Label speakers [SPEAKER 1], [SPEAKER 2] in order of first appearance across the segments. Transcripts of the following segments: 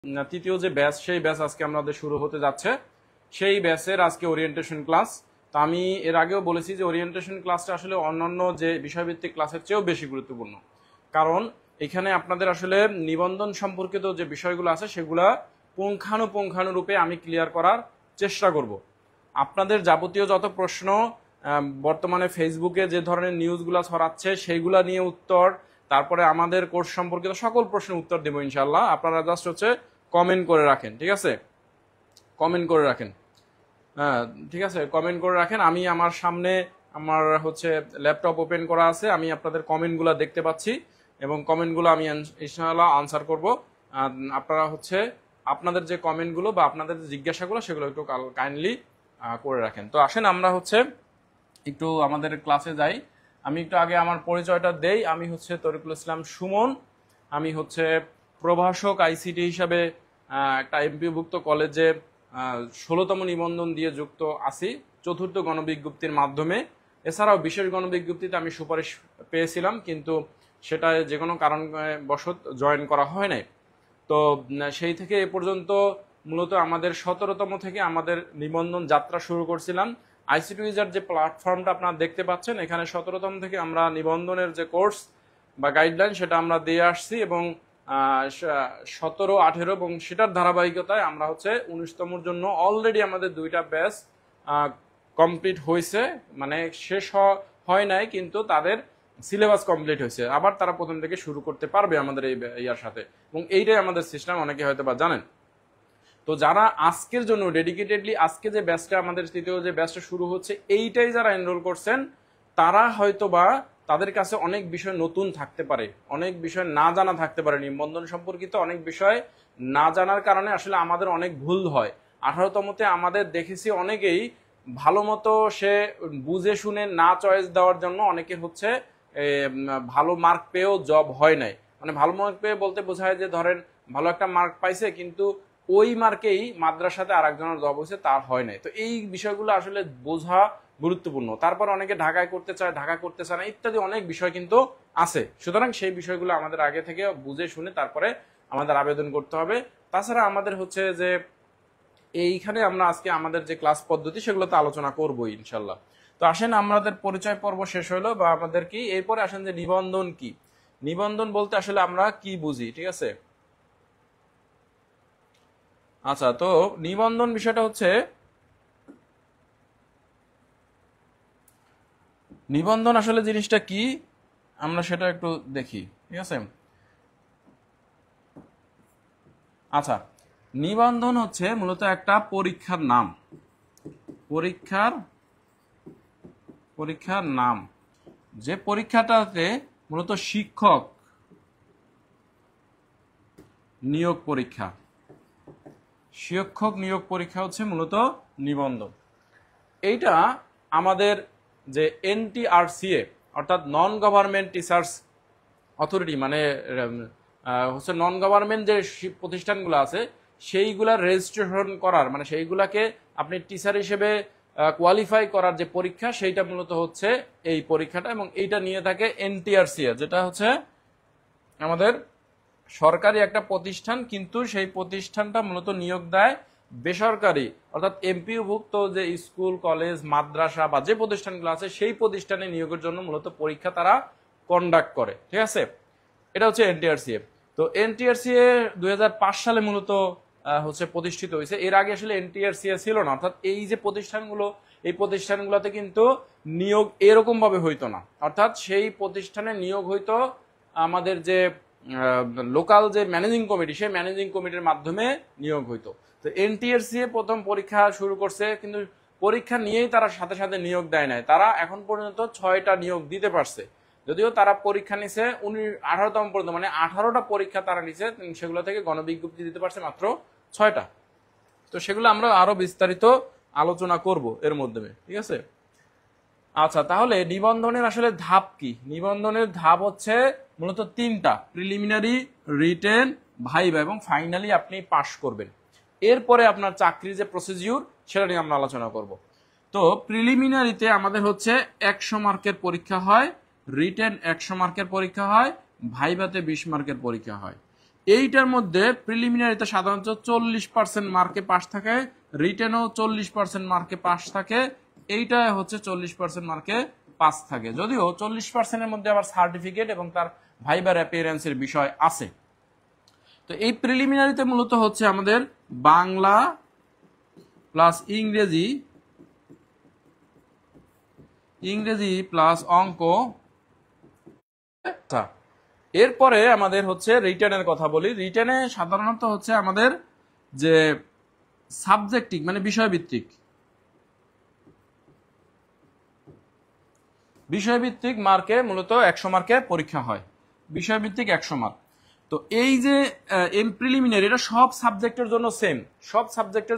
[SPEAKER 1] তৃতীয় যে ব্যাচ সেই ব্যাচ আজকে আমাদের শুরু হতে যাচ্ছে। সেই ব্যাচের আজকে ওরিয়েন্টেশন ক্লাস। তো আমি এর আগেও বলেছি যে ওরিয়েন্টেশন ক্লাসটা আসলে অন্যান্য যে বিষয়ভিত্তিক ক্লাসের চেয়েও বেশি গুরুত্বপূর্ণ, কারণ এখানে আপনাদের আসলে নিবন্ধন সম্পর্কিত যে বিষয়গুলো আছে সেগুলা পুঙ্খানুপুঙ্খানুরূপে আমি ক্লিয়ার করার চেষ্টা করব। আপনাদের যাবতীয় যত প্রশ্ন বর্তমানে ফেসবুকে যে ধরনের নিউজগুলো ছড়াচ্ছে সেইগুলা নিয়ে উত্তর, তারপরে আমাদের কোর্স সম্পর্কিত সকল প্রশ্নের উত্তর দেবো ইনশাল্লাহ। আপনারা জাস্ট হচ্ছে কমেন্ট করে রাখেন, ঠিক আছে? কমেন্ট করে রাখেন, হ্যাঁ ঠিক আছে, কমেন্ট করে রাখেন। আমি আমার সামনে আমার হচ্ছে ল্যাপটপ ওপেন করা আছে, আমি আপনাদের কমেন্টগুলো দেখতে পাচ্ছি এবং কমেন্টগুলো আমি ইনশাআল্লাহ আনসার করব। আপনারা হচ্ছে আপনাদের যে কমেন্টগুলো বা আপনাদের যে জিজ্ঞাসাগুলো সেগুলো একটু কাইন্ডলি করে রাখেন। তো আসেন আমরা হচ্ছে একটু আমাদের ক্লাসে যাই। আমি একটু আগে আমার পরিচয়টা দেই। আমি হচ্ছে তরিকুল ইসলাম সুমন। আমি হচ্ছে প্রভাষক আইসিটি হিসাবে একটা এমপিভুক্ত কলেজে 16তম নিবন্ধন দিয়ে যুক্ত আছি চতুর্থ গণবিজ্ঞপ্তির মাধ্যমে। এছাড়াও বিশেষ গণবিজ্ঞপ্তিতে আমি সুপারিশ পেয়েছিলাম, কিন্তু সেটা যে কোনো কারণবশত জয়েন করা হয় নাই। তো সেই থেকে এ পর্যন্ত মূলত আমাদের 17তম থেকে আমাদের নিবন্ধন যাত্রা শুরু করছিলাম। আইসিটি উইজার যে প্ল্যাটফর্মটা আপনারা দেখতে পাচ্ছেন, এখানে 17তম থেকে আমরা নিবন্ধনের যে কোর্স বা গাইডলাইন সেটা আমরা দিয়ে আসছি এবং 17, 18 এবং সেটার ধারাবাহিকতায় আমরা হচ্ছে 19তমর জন্য অলরেডি আমাদের 2টা ব্যাচ কমপ্লিট হয়েছে, মানে শেষ হয় নাই কিন্তু তাদের সিলেবাস কমপ্লিট হয়েছে। আবার তারা প্রথম থেকে শুরু করতে পারবে আমাদের এই ইয়ার সাথে, এবং এইটাই আমাদের সিস্টেম, অনেকে হয়তো বা জানেন। তো যারা আজকের জন্য ডেডিকেটেডলি আজকে যে ব্যাচটা আমাদের তৃতীয় যে ব্যাচটা শুরু হচ্ছে এইটাই যারা এনরোল করছেন, তারা হয়তো বা তাদের কাছে অনেক বিষয় নতুন থাকতে পারে, অনেক বিষয় না জানা থাকতে পারে, নিবন্ধন সম্পর্কিত অনেক বিষয় না জানার কারণে আসলে আমাদের অনেক ভুল হয়। 18তমতে আমাদের দেখেছি অনেকেই ভালো মতো সে বুঝে শুনে না চয়েস দেওয়ার জন্য অনেকের হচ্ছে ভালো মার্ক পেয়েও জব হয় নাই। মানে ভালো মার্ক পেয়ে বলতে বোঝায় যে ধরেন ভালো একটা মার্ক পাইছে কিন্তু ওই মার্কেই মাদ্রাসাতে আর একজনের জব হয়েছে, তার হয় নাই। তো এই বিষয়গুলো আসলে বোঝা গুরুত্বপূর্ণ। তারপর অনেকে ঢাকায় করতে চায়, ঢাকা করতে চায় না, ইত্যাদি অনেক বিষয় কিন্তু আছে। সুতরাং সেই বিষয়গুলো আমাদের আগে থেকে বুঝে শুনে তারপরে আমাদের আবেদন করতে হবে। তাছাড়া আমাদের হচ্ছে যে এইখানে আমরা আজকে আমাদের যে ক্লাস পদ্ধতি সেগুলোতে আলোচনা করবো ইনশাল্লাহ। তো আসেন আমাদের পরিচয় পর্ব শেষ হলো বা আমাদের কি, এরপরে আসেন যে নিবন্ধন কি। নিবন্ধন বলতে আসলে আমরা কি বুঝি, ঠিক আছে? আচ্ছা, তো নিবন্ধন বিষয়টা হচ্ছে, নিবন্ধন আসলে জিনিসটা কি আমরা সেটা একটু দেখি, ঠিক আছে? আচ্ছা, নিবন্ধন হচ্ছে মূলত একটা পরীক্ষার নাম, পরীক্ষার নাম, যে পরীক্ষাটাতে মূলত শিক্ষক নিয়োগ পরীক্ষা, শিক্ষক নিয়োগ পরীক্ষা হচ্ছে মূলত নিবন্ধন। এইটা আমাদের যে এনটিআরসিএ অর্থাৎ নন গভর্নমেন্ট টিচার্স অথরিটি, মানে হচ্ছে নন গভর্নমেন্ট যে প্রতিষ্ঠানগুলো আছে সেইগুলার রেজিস্ট্রেশন করার, মানে সেইগুলাকে আপনি টিচার হিসেবে কোয়ালিফাই করার যে পরীক্ষা সেইটা মূলত হচ্ছে এই পরীক্ষাটা, এবং এইটা নিয়ে থাকে এনটিআরসিএ, যেটা হচ্ছে আমাদের সরকারি একটা প্রতিষ্ঠান, কিন্তু সেই প্রতিষ্ঠানটা মূলত নিয়োগ দেয় বেসরকারি অর্থাৎ এমপিওভুক্ত যে স্কুল কলেজ মাদ্রাসা বা যে প্রতিষ্ঠানগুলো আছে সেই প্রতিষ্ঠানে নিয়োগের জন্য মূলত পরীক্ষা তারা কন্ডাক্ট করে, ঠিক আছে? এটা হচ্ছে এনটিআরসিএ। তো এনটিআরসিএ 2005 সালে মূলত হচ্ছে প্রতিষ্ঠিত হয়েছে। এর আগে আসলে এনটিআরসিএ ছিল না, অর্থাৎ এই যে প্রতিষ্ঠানগুলো, এই প্রতিষ্ঠানগুলোতে কিন্তু নিয়োগ এরকম ভাবে হইতো না। অর্থাৎ সেই প্রতিষ্ঠানে নিয়োগ হইতো আমাদের যে লোকাল যে ম্যানেজিং কমিটি, সেই ম্যানেজিং কমিটির মাধ্যমে নিয়োগ হইতো। তো এনটিআরসিএ প্রথম পরীক্ষা শুরু করছে, কিন্তু পরীক্ষা নিয়েই তারা সাথে সাথে নিয়োগ দেয় নাই। তারা এখন পর্যন্ত 6টা নিয়োগ দিতে পারছে, যদিও তারা পরীক্ষা নিছে 18তম পর্যন্ত, মানে 18টা পরীক্ষা তারা নিছে, সেগুলো থেকে গণবিজ্ঞপ্তি দিতে পারছে মাত্র 6টা। তো সেগুলো আমরা আরো বিস্তারিত আলোচনা করব এর মাধ্যমে, ঠিক আছে? আচ্ছা, তাহলে নিবন্ধনের আসলে ধাপ কি? নিবন্ধনের ধাপ হচ্ছে মূলত 3টা: প্রিলিমিনারি, রিটেন, ভাইভা এবং ফাইনালি আপনি পাশ করবেন। এরপরে আপনার চাকরির যে প্রসিডিউর সেটা নিয়ে আমরা আলোচনা করব। তো প্রিলিমিনারিতে আমাদের হচ্ছে 100 মার্কের পরীক্ষা হয়, রিটেন 100 মার্কের পরীক্ষা হয়, ভাইভাতে 20 মার্কের পরীক্ষা হয়। এইটার মধ্যে প্রিলিমিনারিতে সাধারণত 40% মার্কে পাস থাকে, রিটেনও 40% মার্কে পাস থাকে, এইটা হচ্ছে 40% মার্কে পাস থাকে। যদিও 40%-এর মধ্যে আবার সার্টিফিকেট এবং তার ভাইবার অ্যাপিয়ারেন্সের বিষয় আছে। তো এই প্রিলিমিনারিতে মূলত হচ্ছে আমাদের বাংলা প্লাস ইংরেজি প্লাস অঙ্ক। এরপরে আমাদের হচ্ছে রিটেনের কথা বলি। রিটেনে সাধারণত হচ্ছে আমাদের যে সাবজেক্টিভ মানে বিষয়ভিত্তিক মার্কে মূলত 100 মার্কে পরীক্ষা হয়, বিষয়ভিত্তিক 100 মার্ক। তো এই যে প্রিলিমিনারি এটা সব সাবজেক্টের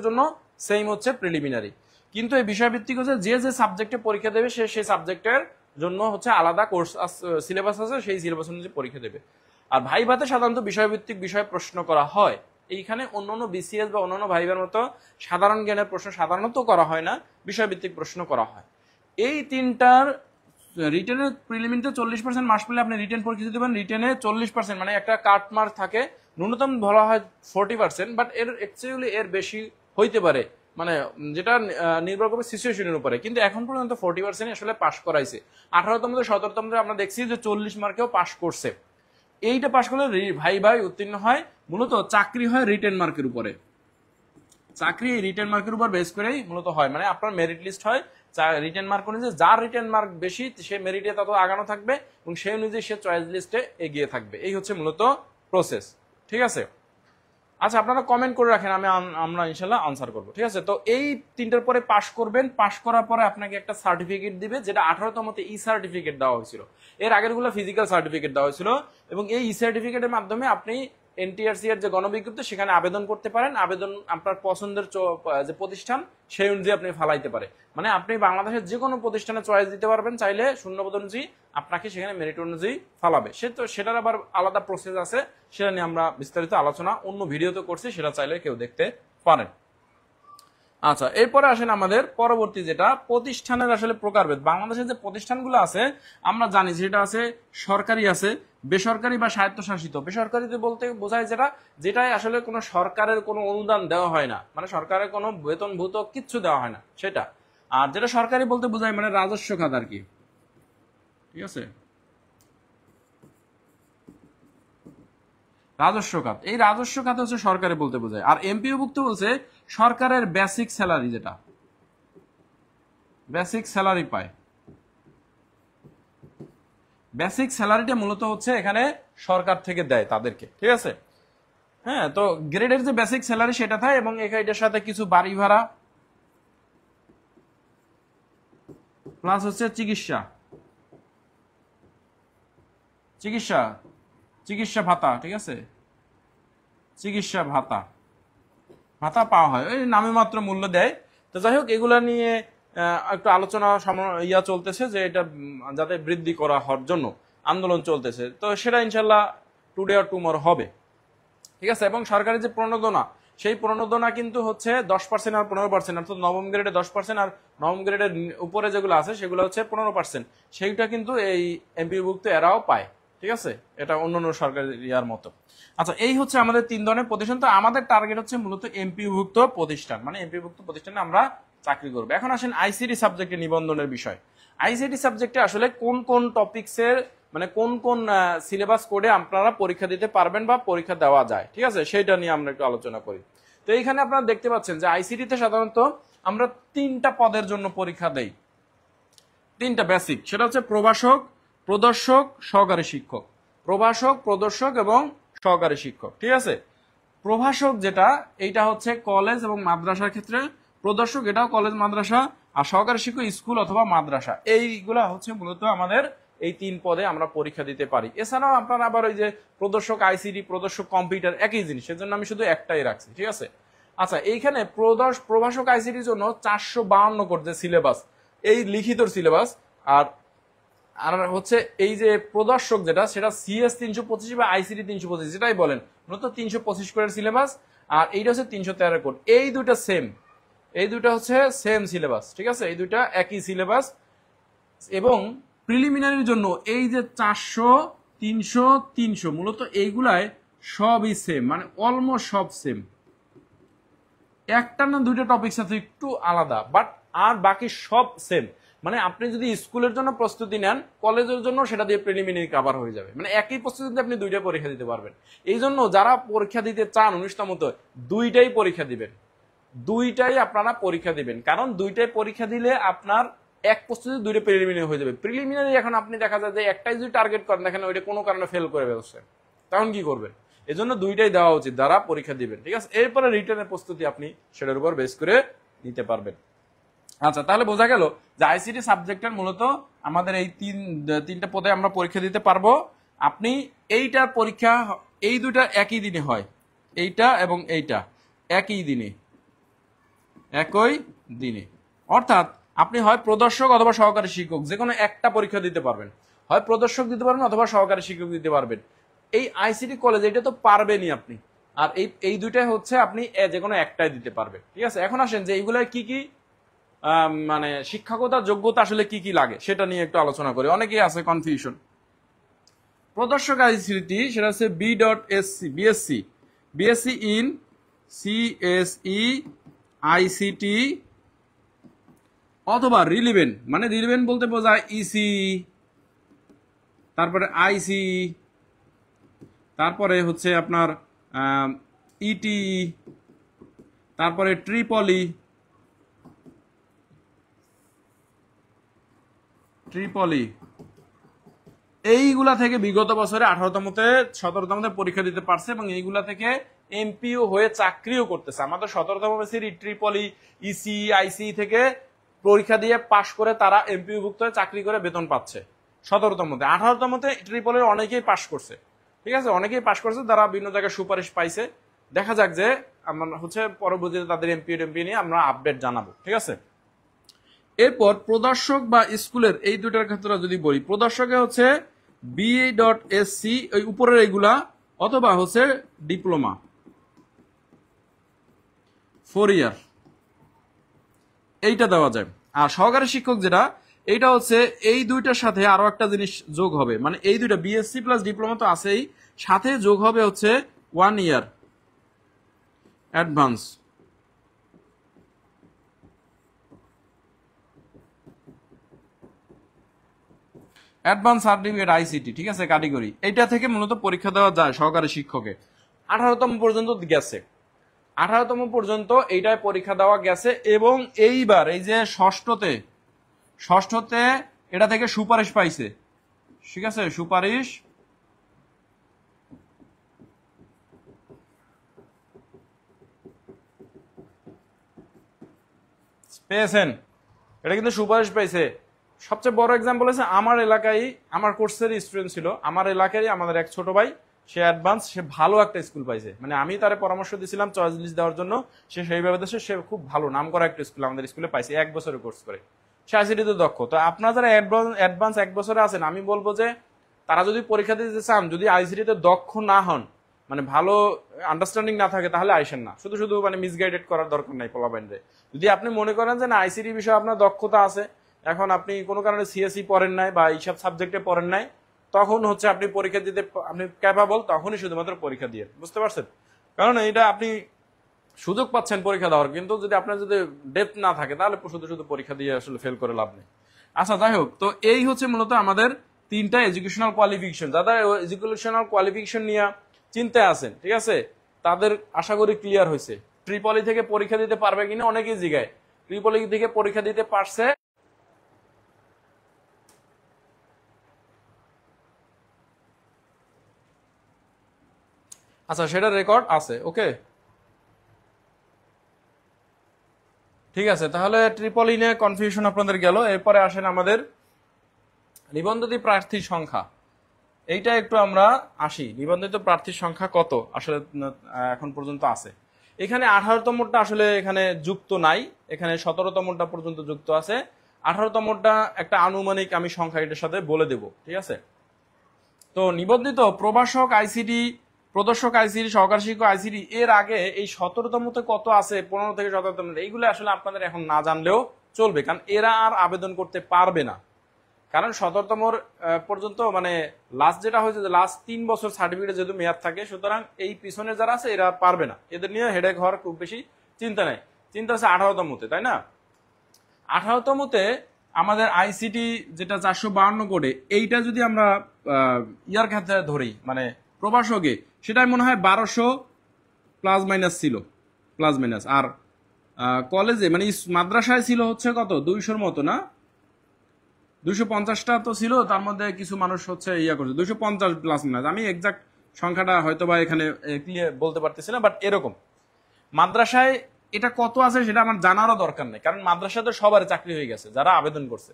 [SPEAKER 1] জন্য সেম হচ্ছে প্রিলিমিনারি, কিন্তু এই বিষয়ভিত্তিক হচ্ছে যে সাবজেক্টে পরীক্ষা দেবে সেই সাবজেক্টের জন্য হচ্ছে আলাদা কোর্স সিলেবাস আছে, সেই সিলেবাস অনুযায়ী পরীক্ষা দেবে। আর ভাইভাতে সাধারণত বিষয়ভিত্তিক বিষয় প্রশ্ন করা হয়। এইখানে অন্যান্য বিসিএস বা অন্যান্য ভাইবার মতো সাধারণ জ্ঞানের প্রশ্ন সাধারণত করা হয় না, বিষয়ভিত্তিক প্রশ্ন করা হয়। এই তিনটার রিটেনের প্রিলিমিনারিতে 40% মার্কস পেলে আপনি রিটেন পরীক্ষা দিতে পারেন। রিটেনে 40% মানে একটা কাট মার্ক থাকে, ন্যূনতম বলা হয় 40%, বাট এর অ্যাকচুয়ালি এর বেশি হইতে পারে, মানে যেটা নির্ভর করবে সিচুয়েশনের উপরে। কিন্তু এখন পর্যন্ত 40% আসলে পাস করাইছে। 18তম 17তম আমরা দেখছি যে 40 মার্কেও পাস করছে। এইটা পাস করলে ভাই উত্তীর্ণ হয়। মূলত চাকরি হয় রিটেন মার্কের উপরে, চাকরি রিটেন মার্কের উপর বেস করেই মূলত হয়, মানে আপনার মেরিট লিস্ট হয় রিটেন মার্ক অনুযায়ী। যার রিটেন মার্ক বেশি সে মেরিটে তত আগানো থাকবে এবং সেই অনুযায়ী সে চয়েস লিস্টে এগিয়ে থাকবে। এই হচ্ছে মূলত প্রসেস, ঠিক আছে? আচ্ছা, আপনারা কমেন্ট করে রাখেন, আমরা ইনশাল্লাহ আনসার করবো, ঠিক আছে? তো এই তিনটার পরে পাস করবেন, পাস করার পরে আপনাকে একটা সার্টিফিকেট দিবে, যেটা 18তমতে ই সার্টিফিকেট দেওয়া হয়েছিল। এর আগের গুলো ফিজিক্যাল সার্টিফিকেট দেওয়া হয়েছিল, এবং এই ই সার্টিফিকেটের মাধ্যমে আপনি এনটিআরসি এর যে গণবিজ্ঞপ্তি সেখানে আবেদন করতে পারেন। আবেদন আপনার পছন্দের যে প্রতিষ্ঠান সেই অনুযায়ী আপনি ফালাইতে পারে, মানে আপনি বাংলাদেশের যে কোনো প্রতিষ্ঠানে চয়েস দিতে পারবেন চাইলে, শূন্যপদ অনুযায়ী আপনাকে সেখানে মেরিট অনুযায়ী ফালাবে। সেটার আবার আলাদা প্রসেস আছে, সেটা নিয়ে আমরা বিস্তারিত আলোচনা অন্য ভিডিওতে করছি, সেটা চাইলে কেউ দেখতে পারেন। আচ্ছা, এরপরে আসেন আমাদের পরবর্তী যেটা প্রতিষ্ঠানের আসলে প্রকারভেদ। বাংলাদেশের যে প্রতিষ্ঠানগুলো আছে আমরা জানি যেটা আছে সরকারি আছে, বেসরকারি বা স্বায়ত্তশাসিত। বেসরকারিতে বলতে বোঝায় যেটাই আসলে কোনো সরকারের কোনো অনুদান দেওয়া হয় না, মানে সরকারের কোনো বেতনভূত কিচ্ছু দেওয়া হয় না সেটা। আর যেটা সরকারি বলতে বোঝায় মানে রাজস্ব খাত আর কি, ঠিক আছে? রাজস্ব খাত, এই রাজস্ব খাত হচ্ছে সরকারি বলতে বোঝায়। আর এমপিওভুক্ত বলছে সরকারের বেসিক স্যালারি, যেটা বেসিক স্যালারি পায়। বেসিক স্যালারিটা মূলত হচ্ছে এখানে সরকার থেকে দেয় তাদেরকে, ঠিক আছে? হ্যাঁ, তো গ্রেডের যে বেসিক স্যালারি সেটা থাকে, এবং এটার সাথে কিছু বাড়ি ভাড়া প্লাস হচ্ছে চিকিৎসা ভাতা, ঠিক আছে? চিকিৎসা ভাতা পাওয়া হয়, ওই নামে মাত্র মূল্য দেয়। তো যাই হোক, এগুলা নিয়ে একটু আলোচনা চলতেছে যে এটা যাতে বৃদ্ধি করা হওয়ার জন্য আন্দোলন চলতেছে। তো সেটা ইনশাল্লাহ টুডে অর টুমরো হবে, ঠিক আছে? এবং সরকারের যে প্রণোদনা, সেই প্রণোদনা কিন্তু হচ্ছে 10% আর 15%, অর্থাৎ নবম গ্রেডে 10% আর নবম গ্রেডের উপরে যেগুলো আছে সেগুলো হচ্ছে 15%। সেইটা কিন্তু এই এমপিভুক্ত এরাও পায়, ঠিক আছে? এটা অন্যান্য সরকারি ইয়ার মতো। আচ্ছা, এই হচ্ছে আমাদের 3 ধরনের প্রতিষ্ঠান। তো আমাদের টার্গেট হচ্ছে মূলত এমপিভুক্ত প্রতিষ্ঠান, মানে এমপিভুক্ত প্রতিষ্ঠানে আমরা চাকরি করবো। এখন আসেন আইসিটি সাবজেক্টে নিবন্ধনের বিষয়। আইসিটি সাবজেক্টে আসলে কোন কোন টপিকসের মানে কোন কোন সিলেবাস কোডে আপনারা পরীক্ষা দিতে পারবেন বা পরীক্ষা দেওয়া যায়, ঠিক আছে? সেটা নিয়ে আমরা একটু আলোচনা করি। তো এইখানে আপনারা দেখতে পাচ্ছেন যে আইসিটিতে সাধারণত আমরা 3টা পদের জন্য পরীক্ষা দেই, 3টা বেসিক। সেটা হচ্ছে প্রভাষক, প্রদর্শক, সহকারী শিক্ষক। প্রভাষক, প্রদর্শক এবং সহকারী শিক্ষক, ঠিক আছে? প্রভাষক যেটা, এইটা হচ্ছে কলেজ এবং মাদ্রাসার ক্ষেত্রে। প্রদর্শক এটাও কলেজ মাদ্রাসা। আর সহকারী শিক্ষক স্কুল অথবা মাদ্রাসা। এইগুলা হচ্ছে মূলত আমাদের এই 3 পদে আমরা পরীক্ষা দিতে পারি। এছাড়াও আপনারা আবার ওই যে প্রদর্শক আইসিটি, প্রদর্শক কম্পিউটার, একই জিনিস, সেজন্য আমি শুধু একটাই রাখছি, ঠিক আছে? আচ্ছা, এইখানে প্রভাষক আইসিটির জন্য 452 কোড যে সিলেবাস, এই লিখিত সিলেবাস। আর হচ্ছে এই যে প্রদর্শক যেটা, সেটা সিএস 325 বা আইসিটি 325 যেটাই বলেন, মূলত 325 কোডের সিলেবাস। আর এইটা হচ্ছে 313 কোড। এই দুইটা সেম, এই দুইটা হচ্ছে সেম সিলেবাস, ঠিক আছে? এই দুইটা একই সিলেবাস। এবং প্রিলিমিনারির জন্য এই যে 400, 300, 300 মূলত এইগুলায় সবই সেম, মানে অলমোস্ট সব সেম। একটা না দুইটা টপিকস আছে একটু আলাদা, বাট আর বাকি সব সেম। মানে আপনি যদি স্কুলের জন্য প্রস্তুতি নেন, কলেজের জন্য সেটা দিয়ে প্রিলিমিনারি কভার হয়ে যাবে। মানে একই প্রস্তুতিতে আপনি দুইটা পরীক্ষা দিতে পারবেন। এই জন্য যারা পরীক্ষা দিতে চান 19টার মতো, দুইটাই পরীক্ষা দিবেন, দুইটাই আপনারা পরীক্ষা দিবেন। কারণ দুইটাই পরীক্ষা দিলে আপনার এক প্রস্তুতি দুইটা প্রিলিমিনারি হয়ে যাবে। প্রিলিমিনারি এখন আপনি দেখা যায় যে একটাই যদি টার্গেট করেন, দেখেন ওইটা কোনো কারণে ফেল করে ফেলছে, তখন কি করবেন? এজন্য দুইটাই দেওয়া উচিত যারা পরীক্ষা দিবেন, ঠিক আছে? এরপরে রিটার্নের প্রস্তুতি আপনি সেটার উপর বেস করে নিতে পারবেন। আচ্ছা, তাহলে বোঝা গেল যে আইসিটি সাবজেক্টের মূলত আমাদের এই তিনটা পদে আমরা পরীক্ষা দিতে পারবো। আপনি এইটার পরীক্ষা এই দুটা একই দিনে হয়, এইটা এবং এইটা একই দিনে, একই দিনে। অর্থাৎ আপনি হয় প্রদর্শক অথবা সহকারী শিক্ষক যে কোনো একটা পরীক্ষা দিতে পারবেন, হয় প্রদর্শক দিতে পারবেন অথবা সহকারী শিক্ষক দিতে পারবেন। এই আইসিটি কলেজ এটা তো পারবেনই আপনি, আর এই দুইটাই হচ্ছে আপনি যে কোনো একটাই দিতে পারবেন, ঠিক আছে? এখন আসেন যে এইগুলাই কি কি মানে শিক্ষাগত যোগ্যতা আসলে কি কি লাগে সেটা নিয়ে একটু আলোচনা করি। অনেকেই আছে কনফিউশন। প্রদর্শক আইসিটি সেটা হচ্ছে BSc BSc in CSE ICT অথবা রিলিভেন্ট, মানে রিলিভেন্ট বলতে বোঝায় ইসি, তারপরে আইসি, তারপরে হচ্ছে আপনার ইটি, তারপরে ট্রিপলি, এইগুলা থেকে বিগত বছরে 18তমতে 17তমতে পরীক্ষা দিতে পারছে এবং এইগুলা থেকে এমপিও হয়ে চাকরিও করতেছে। আমাদের 17তম বেসির ট্রিপলি, ইসি, আইসি থেকে পরীক্ষা দিয়ে পাশ করে তারা এমপিও ভুক্ত হয়ে চাকরি করে বেতন পাচ্ছে 17তমতে। 18তমতে ট্রিপলির অনেকেই পাশ করছে, ঠিক আছে? অনেকেই পাশ করছে, তারা বিভিন্ন জায়গায় সুপারিশ পাইছে। দেখা যাক যে আমরা হচ্ছে পরবর্তীতে তাদের এমপি নিয়ে আমরা আপডেট জানাবো, ঠিক আছে? এরপর প্রদর্শক বা স্কুলের এই দুটার ক্ষেত্রে যদি বলি, প্রদর্শকে হচ্ছে BA.SC ওই উপরের এইগুলা, অথবা হচ্ছে ডিপ্লোমা 4 ইয়ার, এইটা দেওয়া যায়। আর সহকারী শিক্ষক যেটা, এইটা হচ্ছে এই দুইটার সাথে আরো একটা জিনিস যোগ হবে, মানে এই দুইটা বিএসসি প্লাস ডিপ্লোমা তো আছেই, সাথে যোগ হবে হচ্ছে 1 ইয়ার অ্যাডভান্স। অ্যাডভান্স সার্টিফিকেট আইসিটি, ঠিক আছে, ক্যাটাগরি। এইটা থেকে মূলত পরীক্ষা দেওয়া যায় সহকারী শিক্ষকে। 18তম পর্যন্ত গেছে, 18তম পর্যন্ত এইটায় পরীক্ষা দেওয়া গেছে। এবং এইবার এই যে ষষ্ঠতে এটা থেকে সুপারিশ পাইছে, ঠিক আছে? সুপারিশ পেয়েছেন, এটা কিন্তু সুপারিশ পাইছে। সবচেয়ে বড় এক্সাম্পল হচ্ছে আমার এলাকায়, আমার কোর্সেরই স্টুডেন্ট ছিল, আমার এলাকারই আমাদের এক ছোট ভাই, সে অ্যাডভান্স, সে ভালো একটা স্কুল পাইছে। মানে আমি তারে পরামর্শ দিয়েছিলাম চয়েস লিস্ট দেওয়ার জন্য, সে সেইভাবে দেশে সে খুব ভালো নাম করা একটা স্কুল আমাদের স্কুলে পাইছে 1 বছরের কোর্স করে। সে আইসিটিতে দক্ষ। তো আপনারা যারা অ্যাডভান্স 1 বছরে আছেন, আমি বলবো যে তারা যদি পরীক্ষা দিতে চান, যদি আইসিটিতে দক্ষ না হন, মানে ভালো আন্ডারস্ট্যান্ডিং না থাকে, তাহলে আইসেন না। শুধু শুধু মানে মিসগাইডেড করার দরকার নাই পোলাপাইনরে। যদি আপনি মনে করেন যে না আইসিটি বিষয়ে আপনার দক্ষতা আছে, এখন আপনি কোনো কারণে সিএসই পড়েন নাই বা এইসব সাবজেক্টে পড়েন নাই, তখন হচ্ছে আপনি পরীক্ষা দিতে আপনি ক্যাপাবল, তখনই শুধুমাত্র পরীক্ষা দিয়ে, বুঝতে পারছেন? কারণ এটা আপনি সুযোগ পাচ্ছেন পরীক্ষা দেওয়ার, কিন্তু যদি আপনার যদি ডেপথ না থাকে, তাহলে শুধু শুধু পরীক্ষা দিয়ে আসলে ফেল করে লাভ নেই। আচ্ছা, যাই হোক, তো এই হচ্ছে মূলত আমাদের 3টা এডুকেশনাল কোয়ালিফিকেশন। যারা এডুকেশনাল কোয়ালিফিকেশন নিয়ে চিন্তায় আছেন, ঠিক আছে, তাদের আশা করি ক্লিয়ার হয়েছে। ট্রিপলি থেকে পরীক্ষা দিতে পারবে কিনা অনেকেই জিগায়, ট্রিপলি থেকে পরীক্ষা দিতে পারছে। আচ্ছা, সেটা রেকর্ড আছে, ওকে, ঠিক আছে। তাহলে ট্রিপলি নিয়ে কনফিউশন আপনাদের গেল। এরপরে আসেন আমাদের নিবন্ধিত প্রার্থীর সংখ্যা, এইটা একটু আমরা আসি। নিবন্ধিত প্রার্থীর সংখ্যা কত আসলে এখন পর্যন্ত আছে? এখানে 18তমটা আসলে এখানে যুক্ত নাই, এখানে 17তমটা পর্যন্ত যুক্ত আছে। 18তমটা একটা আনুমানিক আমি সংখ্যা এটার সাথে বলে দেব, ঠিক আছে? তো নিবন্ধিত প্রভাষক আইসিডি, প্রদর্শক আইসিডি, সহকারী শিক্ষক আইসিডি, এর আগে এই 17তমতে কত আছে, 15 থেকে 17তম, এইগুলো আসলে আপনাদের এখন না জানলেও চলবে, কারণ এরা আর আবেদন করতে পারবে না। কারণ 17তম পর্যন্ত মানে লাস্ট যেটা হয়েছে যে লাস্ট 3 বছর সার্টিফিকেট যেহেতু মেয়াদ থাকে, সুতরাং এই পিছনে যারা আছে এরা পারবে না, এদের নিয়ে হেডেক হওয়ার খুব বেশি চিন্তা নেই। চিন্তা হচ্ছে 18তমতে, তাই না? 18তমতে আমাদের আইসিটি যেটা 452 কোডে, এইটা যদি আমরা ইয়ার ক্ষেত্রে ধরি মানে প্রভাষকে, সেটাই মনে হয় 1200 প্লাস মাইনাস ছিল, প্লাস মাইনাস। আর কলেজে মানে মাদ্রাসায় ছিল হচ্ছে কত 200-র মতো না, 250টা তো ছিল, তার মধ্যে কিছু মানুষ হচ্ছে ইয়া করছে 250 প্লাস মাইনাস। আমি এক্সাক্ট সংখ্যাটা হয়তো বা এখানে ক্লিয়ার বলতে পারতেছি না, বাট এরকম মাদ্রাসায় এটা কত আছে সেটা আমার জানারও দরকার নেই, কারণ মাদ্রাসায় তো সবার চাকরি হয়ে গেছে যারা আবেদন করছে।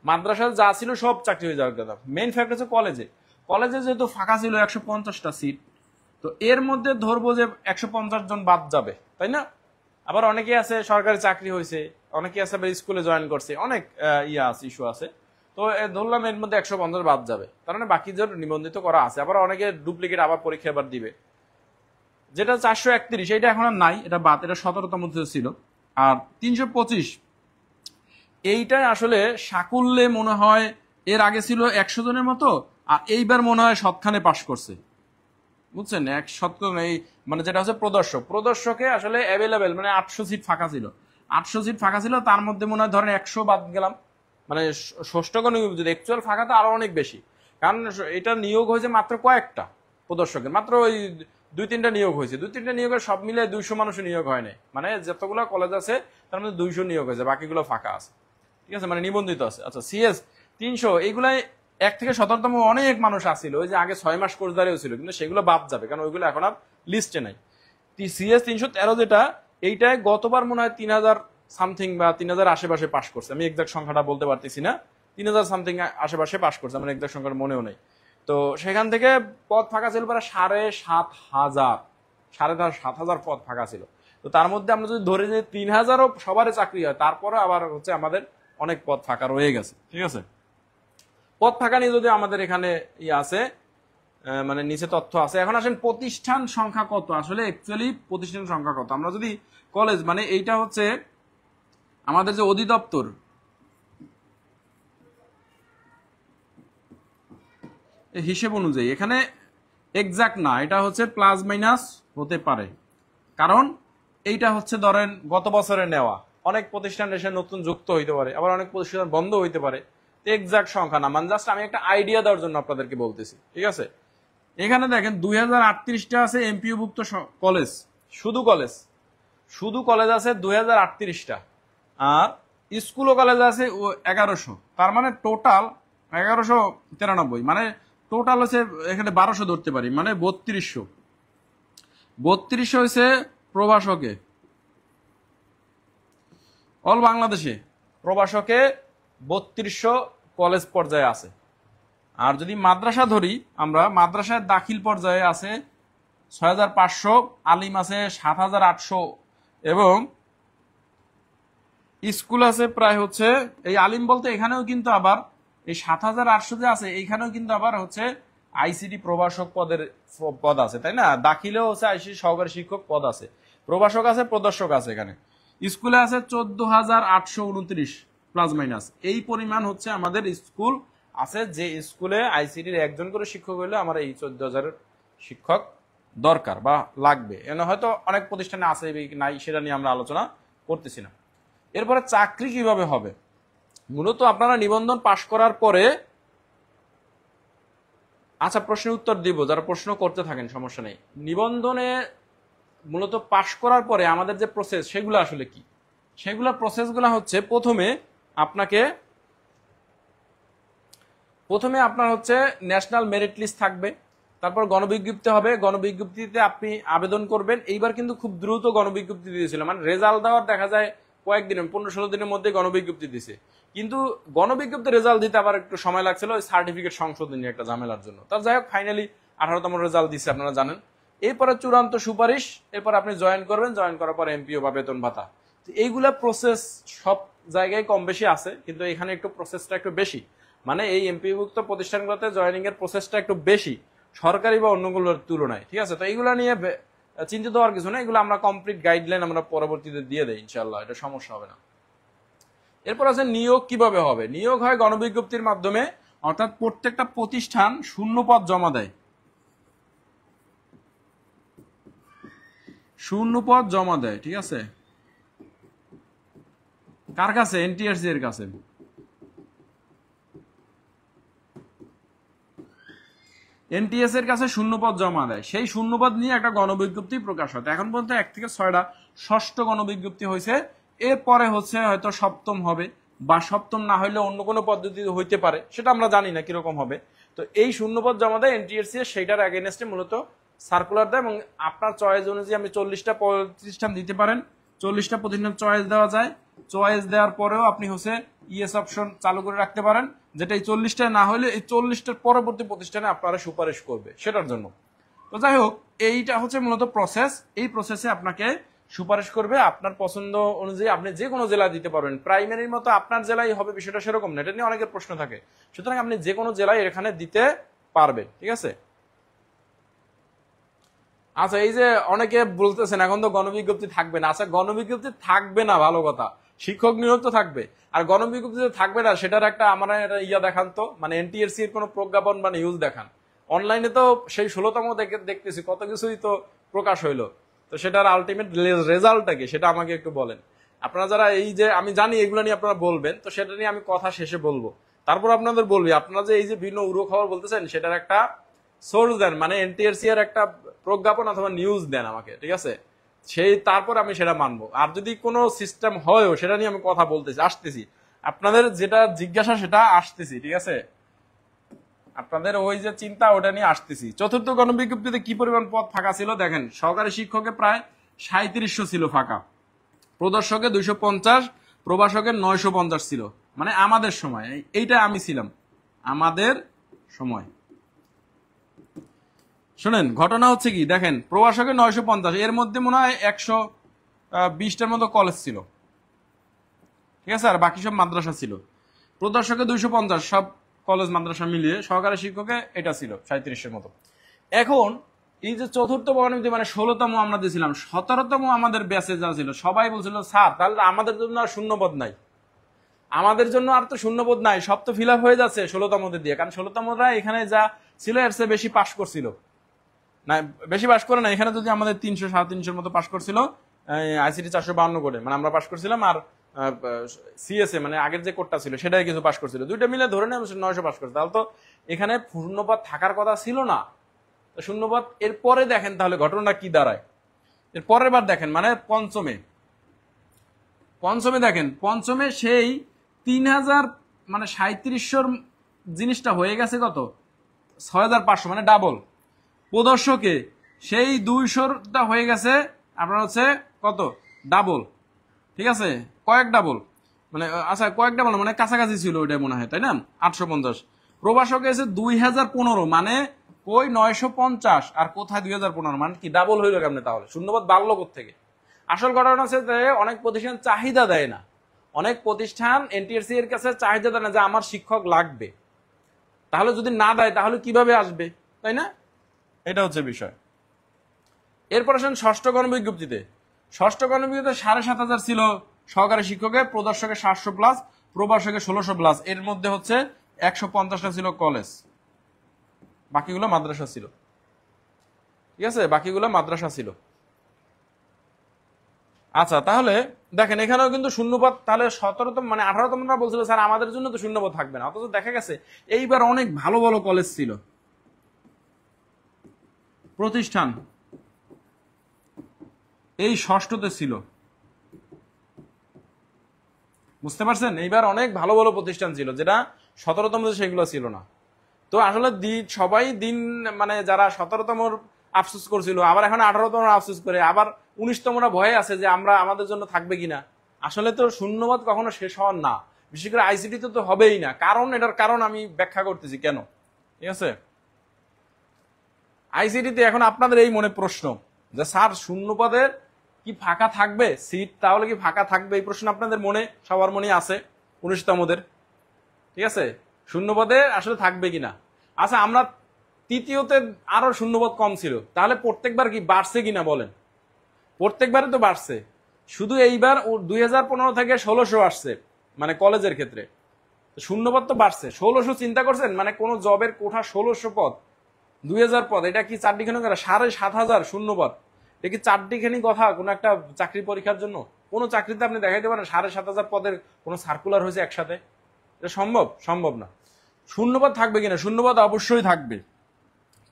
[SPEAKER 1] মাদ্রাসায় যা ছিল সব চাকরি হয়ে যাওয়ার কথা। মেইন ফ্যাক্ট হচ্ছে কলেজে, কলেজে যেহেতু ফাঁকা ছিল 150টা সিট, তো এর মধ্যে ধরবো যে 150 জন বাদ যাবে, তাই না? আবার অনেকে আছে সরকারি চাকরি হয়েছে, অনেকে আছে আবার স্কুলে জয়েন করছে, অনেক ইয়া আছে, ইস্যু আছে। তো ধরলাম এর মধ্যে 150 বাদ যাবে, তার মানে বাকি যে নিবন্ধিত করা আছে। আবার অনেকে ডুপ্লিকেট আবার পরীক্ষা এবার দিবে। যেটা 431 এটা এখন আর নাই, এটা বাদ, এটা 17তম ছিল। আর 325 এইটাই আসলে সাকুল্যে মনে হয় এর আগে ছিল 100 জনের মতো, আর এইবার মনে হয় সবখানে পাশ করছে, বুঝছেন? 100 এই মানে যেটা হচ্ছে প্রদর্শকে আসলে অ্যাভেলেবেল মানে 800 সিট ফাঁকা ছিল, 800 সিট ফাঁকা ছিল, তার মধ্যে মনে হয় ধরেন 100 বাদ গেলাম, মানে ষষ্ঠক নিয়োগ যদি অ্যাকচুয়াল ফাঁকা তো আরো অনেক বেশি, কারণ এটা নিয়োগ হয়েছে মাত্র কয়েকটা প্রদর্শকের, মাত্র ওই 2-3টা নিয়োগ হয়েছে, 2-3টা নিয়োগের সব মিলে 200 মানুষের নিয়োগ হয় নাই, মানে যতগুলো কলেজ আছে তার মধ্যে 200 নিয়োগ হয়েছে, বাকিগুলো ফাঁকা আছে, ঠিক আছে, মানে নিবন্ধিত আছে। আচ্ছা সিএস 300 এইগুলাই 1 থেকে 17তম অনেক মানুষ আসছিল, ওই যে আগে 6 মাস কোর্সদারিও ছিল, কিন্তু সেগুলো বাদ যাবে কারণ ওইগুলো এখন আর লিস্টে নাই। সিএস 313 যেটা, এইটাই গতবার মনে হয় 3000 সামথিং বা 3000 আশেপাশে পাশ করছে, আমি এক্সাক্ট সংখ্যাটা বলতে পারতেছি না, 3000 সামথিং আশেপাশে পাশ করছে, আমার এক্সাক্ট সংখ্যার মনেও নেই। তো সেখান থেকে পদ ফাঁকা ছিল প্রায় 7500, 7500 পদ ফাঁকা ছিল। তো তার মধ্যে আমরা যদি ধরে যে 3000ও সবারই চাকরি হয়, তারপরে আবার হচ্ছে আমাদের অনেক পদ ফাঁকা রয়ে গেছে, ঠিক আছে। পদ ফাঁকা নিয়ে যদি আমাদের এখানে আছে মানে নিচে তথ্য আছে। এখন আসেন প্রতিষ্ঠান সংখ্যা কত, আসলে অ্যাকচুয়ালি প্রতিষ্ঠান সংখ্যা কত। আমরা যদি কলেজ মানে এইটা হচ্ছে আমাদের যে অধিদপ্তর, হিসেব অনুযায়ী এখানে এক্সাক্ট না, এটা হচ্ছে প্লাস মাইনাস হতে পারে, কারণ এইটা হচ্ছে ধরেন গত বছরে নেওয়া, অনেক প্রতিষ্ঠান এসে নতুন যুক্ত হইতে পারে, আবার অনেক প্রতিষ্ঠান বন্ধ হইতে পারে, এক্সাক্ট সংখ্যা না, মানে জাস্ট আমি একটা আইডিয়া দেওয়ার জন্য আপনাদেরকে বলতেছি, ঠিক আছে। এখানে দেখেন 2038টা আছে এমপিওভুক্ত কলেজ, শুধু কলেজ আছে 2038টা, আর স্কুল ও কলেজ আছে 1100, তার মানে টোটাল 1193, মানে টোটাল হচ্ছে এখানে 1200 ধরতে পারি, মানে 3200 হয়েছে প্রভাষকে, অল বাংলাদেশে প্রভাষকে 3200 কলেজ পর্যায়ে আছে। আর যদি মাদ্রাসা ধরি আমরা, মাদ্রাসায় দাখিল পর্যায়ে আছে 6500, আলিম আছে 7800, এবং স্কুল আছে প্রায় হচ্ছে, এই আলিম বলতে এখানেও কিন্তু আবার এই 7800 যে আছে এইখানেও কিন্তু আবার হচ্ছে আইসিটি প্রভাষক পদ আছে, তাই না? দাখিলেও হচ্ছে আইসিটি সহকারী শিক্ষক পদ আছে, প্রভাষক আছে, প্রদর্শক আছে। এখানে স্কুলে আছে 14829 প্লাস মাইনাস, এই পরিমাণ হচ্ছে আমাদের স্কুল আছে, যে স্কুলে আইসিটির একজন করে শিক্ষক হইলে আমার এই 14,000 শিক্ষক দরকার বা লাগবে। এনে হয়তো অনেক প্রতিষ্ঠানে আছে নাই, সেটা নিয়ে আমরা আলোচনা করতেছি না। এরপরে চাকরি কিভাবে হবে, মূলত আপনারা নিবন্ধন পাশ করার পরে, আচ্ছা প্রশ্নের উত্তর দিব, যারা প্রশ্ন করতে থাকেন সমস্যা নেই। নিবন্ধনে মূলত পাশ করার পরে আমাদের যে প্রসেস, সেগুলো আসলে কি, সেগুলো প্রসেসগুলো হচ্ছে প্রথমে আপনার হচ্ছে ন্যাশনাল মেরিট লিস্ট থাকবে, তারপর গণবিজ্ঞপ্তি হবে, গণবিজ্ঞপ্তিতে আপনি আবেদন করবেন। এইবার কিন্তু খুব দ্রুত গণবিজ্ঞপ্তি দিয়েছিল, মানে রেজাল্ট দেওয়ার দেখা যায় কয়েকদিনের 15-16 দিনের মধ্যে গণবিজ্ঞপ্তি দিছে, কিন্তু গণবিজ্ঞপ্তি রেজাল্ট দিতে আবার একটু সময় লাগছিল ওই সার্টিফিকেট সংশোধনী একটা ঝামেলার জন্য। তার যাই হোক ফাইনালি 18তম রেজাল্ট দিচ্ছে, আপনারা জানেন। এরপরে চূড়ান্ত সুপারিশ, এরপর আপনি জয়েন করবেন, জয়েন করার পর এমপিও বা বেতন ভাতা। এইগুলা প্রসেস সব জায়গায় কম বেশি আছে, কিন্তু এখানে একটু প্রসেসটা একটু বেশি, মানে এই এমপিভুক্ত প্রতিষ্ঠানগুলোতে জয়েনিং এর প্রসেসটা একটু বেশি সরকারি বা অন্যগুলোর তুলনায়, ঠিক আছে। তো এইগুলা নিয়ে চিন্তিত হওয়ার কিছু না, এগুলো আমরা কমপ্লিট গাইডলাইন আমরা পরবর্তীতে দিয়ে দেই ইনশাআল্লাহ, এটা সমস্যা হবে না। এরপর আছে নিয়োগ কিভাবে হবে। নিয়োগ হয় গণবিজ্ঞপ্তির মাধ্যমে, অর্থাৎ প্রত্যেকটা প্রতিষ্ঠান শূন্যপদ জমা দেয়, শূন্যপদ জমা দেয়, ঠিক আছে। কার কাছে? এনটিআরসি এর কাছে। এনটিএস এর কাছে শূন্যপদ জমা দেয়, সেই শূন্যপদ নিয়ে একটা গণবিজ্ঞপ্তি প্রকাশ হয়। এখন পর্যন্ত 1 থেকে 6টা, ষষ্ঠ গণবিজ্ঞপ্তি হয়েছে। এরপরে হচ্ছে হয়তো সপ্তম হবে, বা সপ্তম না হইলে অন্য কোনো পদ্ধতি হইতে পারে, সেটা আমরা জানি না কিরকম হবে। তো এই শূন্যপদ জমা দেয় এনটিএসসি, সেইটার এগেইনস্টে মূলত সার্কুলার দেয়, এবং আপনার চয়েস অনুযায়ী আপনি 40টা প্রতিষ্ঠান দিতে পারেন, 40টা প্রতিষ্ঠান চয়েস দেওয়া যায়। চয়েস দেওয়ার পরেও আপনি হচ্ছে ইএস অপশন চালু করে রাখতে পারেন, যেটা এই 40টা না হলে এই 40টার পরবর্তী প্রতিষ্ঠানে আপনারা সুপারিশ করবে সেটার জন্য। তো যাই হোক, এইটা হচ্ছে মূলত প্রসেস। এই প্রসেসে আপনাকে সুপারিশ করবে আপনার পছন্দ অনুযায়ী। আপনি যে কোনো জেলায় দিতে পারবেন, প্রাইমারির মতো আপনার জেলায় হবে বিষয়টা সেরকম না, এটা নিয়ে অনেকের প্রশ্ন থাকে। সুতরাং আপনি যে কোনো জেলায় এখানে দিতে পারবেন, ঠিক আছে। আচ্ছা, এই যে অনেকে বলতেছেন এখন তো গণবিজ্ঞপ্তি থাকবে না। আচ্ছা, গণবিজ্ঞপ্তি থাকবে না ভালো কথা, শিক্ষক নিয়োগ তো থাকবে। আর গণবিজ্ঞপ্তি থাকবে না সেটার একটা আমার ইয়া দেখান তো, মানে এনটিআরসি এর কোনো প্রজ্ঞাপন বা নিউজ দেখান। অনলাইনে তো সেই 16তম দেখতেছি কত কিছুই তো প্রকাশ হইলো, তো সেটার আলটিমেট রেজাল্টটা কি সেটা আমাকে একটু বলেন। আপনারা যারা এই যে, আমি জানি এগুলো নিয়ে আপনারা বলবেন, তো সেটা নিয়ে আমি কথা শেষে বলবো। তারপর আপনাদের বলবি, আপনারা যে এই যে ভিন্ন উড়ো খবর বলতেছেন সেটার একটা সোর্স দেন, মানে এনটিআরসি এর একটা প্রজ্ঞাপন অথবা নিউজ দেন আমাকে, ঠিক আছে। সেই তারপর আমি সেটা মানবো। আর যদি কোনো সিস্টেম হয়ও, সেটা নিয়ে আমি কথা বলতেছি, আসতেছি। আপনাদের যেটা জিজ্ঞাসা সেটা আসতেছি, ঠিক আছে। আপনাদের ওই যে চিন্তা ওটা নিয়ে আসতেছি। চতুর্থ গণবিজ্ঞপ্তিতে কি পরিমাণ পদ ফাঁকা ছিল দেখেন। সহকারী শিক্ষকে প্রায় 3700 ছিল ফাঁকা, প্রদর্শকে 250, প্রভাষকের 950 ছিল, মানে আমাদের সময়। এইটা আমি ছিলাম আমাদের সময়। শোনেন, ঘটনা হচ্ছে কি দেখেন, প্রভাষকের 950, এর মধ্যে মনে হয় 120টার মতো কলেজ ছিল, ঠিক আছে, আর বাকি সব মাদ্রাসা ছিল। প্রদর্শকে 250, সব কলেজ মাদ্রাসা মিলিয়ে। সহকারী শিক্ষকে এটা ছিল 3700-এর মতো। এখন এই যে চতুর্থ গণবিজ্ঞপ্তি মানে 16তম আমরা দিয়েছিলাম, 17তম আমাদের ব্যাচে যা ছিল সবাই বলছিল স্যার তাহলে আমাদের জন্য আর শূন্যপদ নাই, আমাদের জন্য আর তো শূন্যপদ নাই, সব তো ফিল আপ হয়ে যাচ্ছে 16তমদের দিয়ে। কারণ 16তমরা এখানে যা ছিল এর চেয়ে বেশি পাশ করছিল না, বেশি পাশ করে না। এখানে যদি আমাদের 300 350 মতো পাশ করছিল, আইসিটি 452 করে, মানে আমরা পাশ করছিলাম। আর সিএসএ মানে আগের যে কোডটা ছিল সেটাই কিছু পাশ করছিল, দুইটা মিলে ধরে নেই 900 পাশ করছে। তাহলে তো এখানে শূন্যপদ থাকার কথা ছিল না। শূন্যপদ এরপরে দেখেন তাহলে ঘটনাটা কি দাঁড়ায়। এর পরের বার দেখেন, মানে পঞ্চমে দেখেন, পঞ্চমে সেই 3000 মানে 3700 জিনিসটা হয়ে গেছে কত, 6500, মানে ডাবল। প্রদর্শকে সেই 200টা হয়ে গেছে আপনার হচ্ছে কত, ডাবল, ঠিক আছে, কয়েক ডাবল, মানে আচ্ছা কয়েক ডাবল মানে কাছাকাছি ছিল ওইটা মনে হয়, তাই না, 850। প্রভাষকে এসে 2015, মানে কই 950 আর কোথায় 2015, মানে কি ডাবল হইলো কেমনে তাহলে, শূন্যপদ বাড়লো কোত্থেকে। আসল ঘটনা হচ্ছে যে অনেক প্রতিষ্ঠান চাহিদা দেয় না, অনেক প্রতিষ্ঠান এনটিআরসি এর কাছে চাহিদা দেয় না যে আমার শিক্ষক লাগবে। তাহলে যদি না দেয় তাহলে কিভাবে আসবে, তাই না, এটা হচ্ছে বিষয়। এরপর আসেন ষষ্ঠ গণবিজ্ঞপ্তিতে। ষষ্ঠ গণবিজ্ঞপ্তিতে 7500 ছিল সহকারী শিক্ষকের, প্রদর্শকের 700+, প্রভাষকের 1600+। এর মধ্যে হচ্ছে 150টা ছিল কলেজ, বাকিগুলো মাদ্রাসা ছিল, ঠিক আছে, বাকিগুলো মাদ্রাসা ছিল। আচ্ছা, তাহলে দেখেন এখানেও কিন্তু শূন্যপদ তাহলে 17তম মানে 18তমরা বলছিল স্যার আমাদের জন্য তো শূন্যপদ থাকবে না, অথচ দেখা গেছে এইবার অনেক ভালো ভালো কলেজ ছিল, প্রতিষ্ঠান এই ষষ্ঠতে ছিল, বুঝতে পারছেন। এইবার অনেক ভালো ভালো প্রতিষ্ঠান ছিল, যেটা 17তম সেগুলো ছিল না। তো আসলে সবাই দিন মানে যারা 17তমর আফসোস করছিল, আবার এখন 18তম আফসোস করে, আবার 19তমরা ভয়ে আছে যে আমরা আমাদের জন্য থাকবে কিনা। আসলে তো শূন্যপদ কখনো শেষ হওয়ার না, বিশেষ করে আইসিটি তো হবেই না। কারণ এটার কারণ আমি ব্যাখ্যা করতেছি কেন, ঠিক আছে। আইসিটিতে এখন আপনাদের এই মনে প্রশ্ন যে স্যার শূন্যপদের কি ফাঁকা থাকবে সিট, তাহলে কি ফাঁকা থাকবে, এই প্রশ্ন আপনাদের মনে সবার মনে আছে 19তমদের, ঠিক আছে, শূন্যপদে আসলে থাকবে কিনা। আচ্ছা, আমরা তৃতীয়তে আরো শূন্যপদ কম ছিল, তাহলে প্রত্যেকবার কি বাড়ছে কিনা বলেন, প্রত্যেকবারে তো বাড়ছে। শুধু এইবার 2015 থেকে 1600 আসছে, মানে কলেজের ক্ষেত্রে। শূন্যপদ তো বাড়ছে 1600, চিন্তা করছেন মানে কোন জবের কোঠা 1600 পদ, 2000 পদ, এটা কি চারটিখানি কথা? 7500 শূন্যপদ, এটা কি চারটিখানি কথা কোন একটা চাকরি পরীক্ষার জন্য? কোন চাকরিতে আপনি দেখাইতে পারেন 7500 পদের কোন সার্কুলার হয়েছে একসাথে? এটা সম্ভব? সম্ভব না। শূন্যপদ থাকবে কিনা? শূন্যপদ অবশ্যই থাকবে।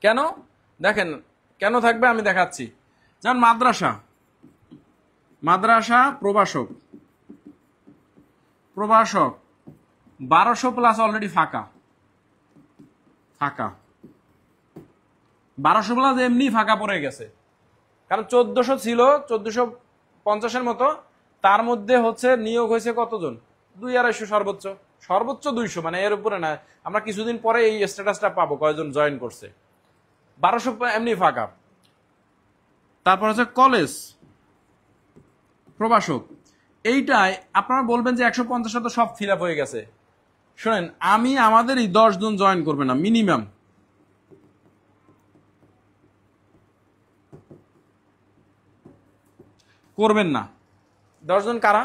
[SPEAKER 1] কেন দেখেন, কেন থাকবে আমি দেখাচ্ছি। যেমন মাদ্রাসা, মাদ্রাসা প্রভাষক, প্রভাষক 1200 প্লাস অলরেডি ফাঁকা, ফাঁকা 1200 প্লাস এমনি ফাঁকা পড়ে গেছে। কারণ 1400 ছিল, 1450-এর মতো, তার মধ্যে হচ্ছে নিয়োগ হয়েছে কতজন? 200-250 সর্বোচ্চ, সর্বোচ্চ 200, মানে এর উপরে না। আমরা কিছুদিন পরে এই স্ট্যাটাসটা পাবো কয়জন জয়েন করছে। 1200 এমনি ফাঁকা। তারপর হচ্ছে কলেজ প্রভাষক, এইটাই আপনারা বলবেন যে 150 তো সব ফিল আপ হয়ে গেছে। শোনেন, আমি আমাদেরই 10 জন জয়েন করবে না মিনিমাম, করবেন না। 10 জন কারা?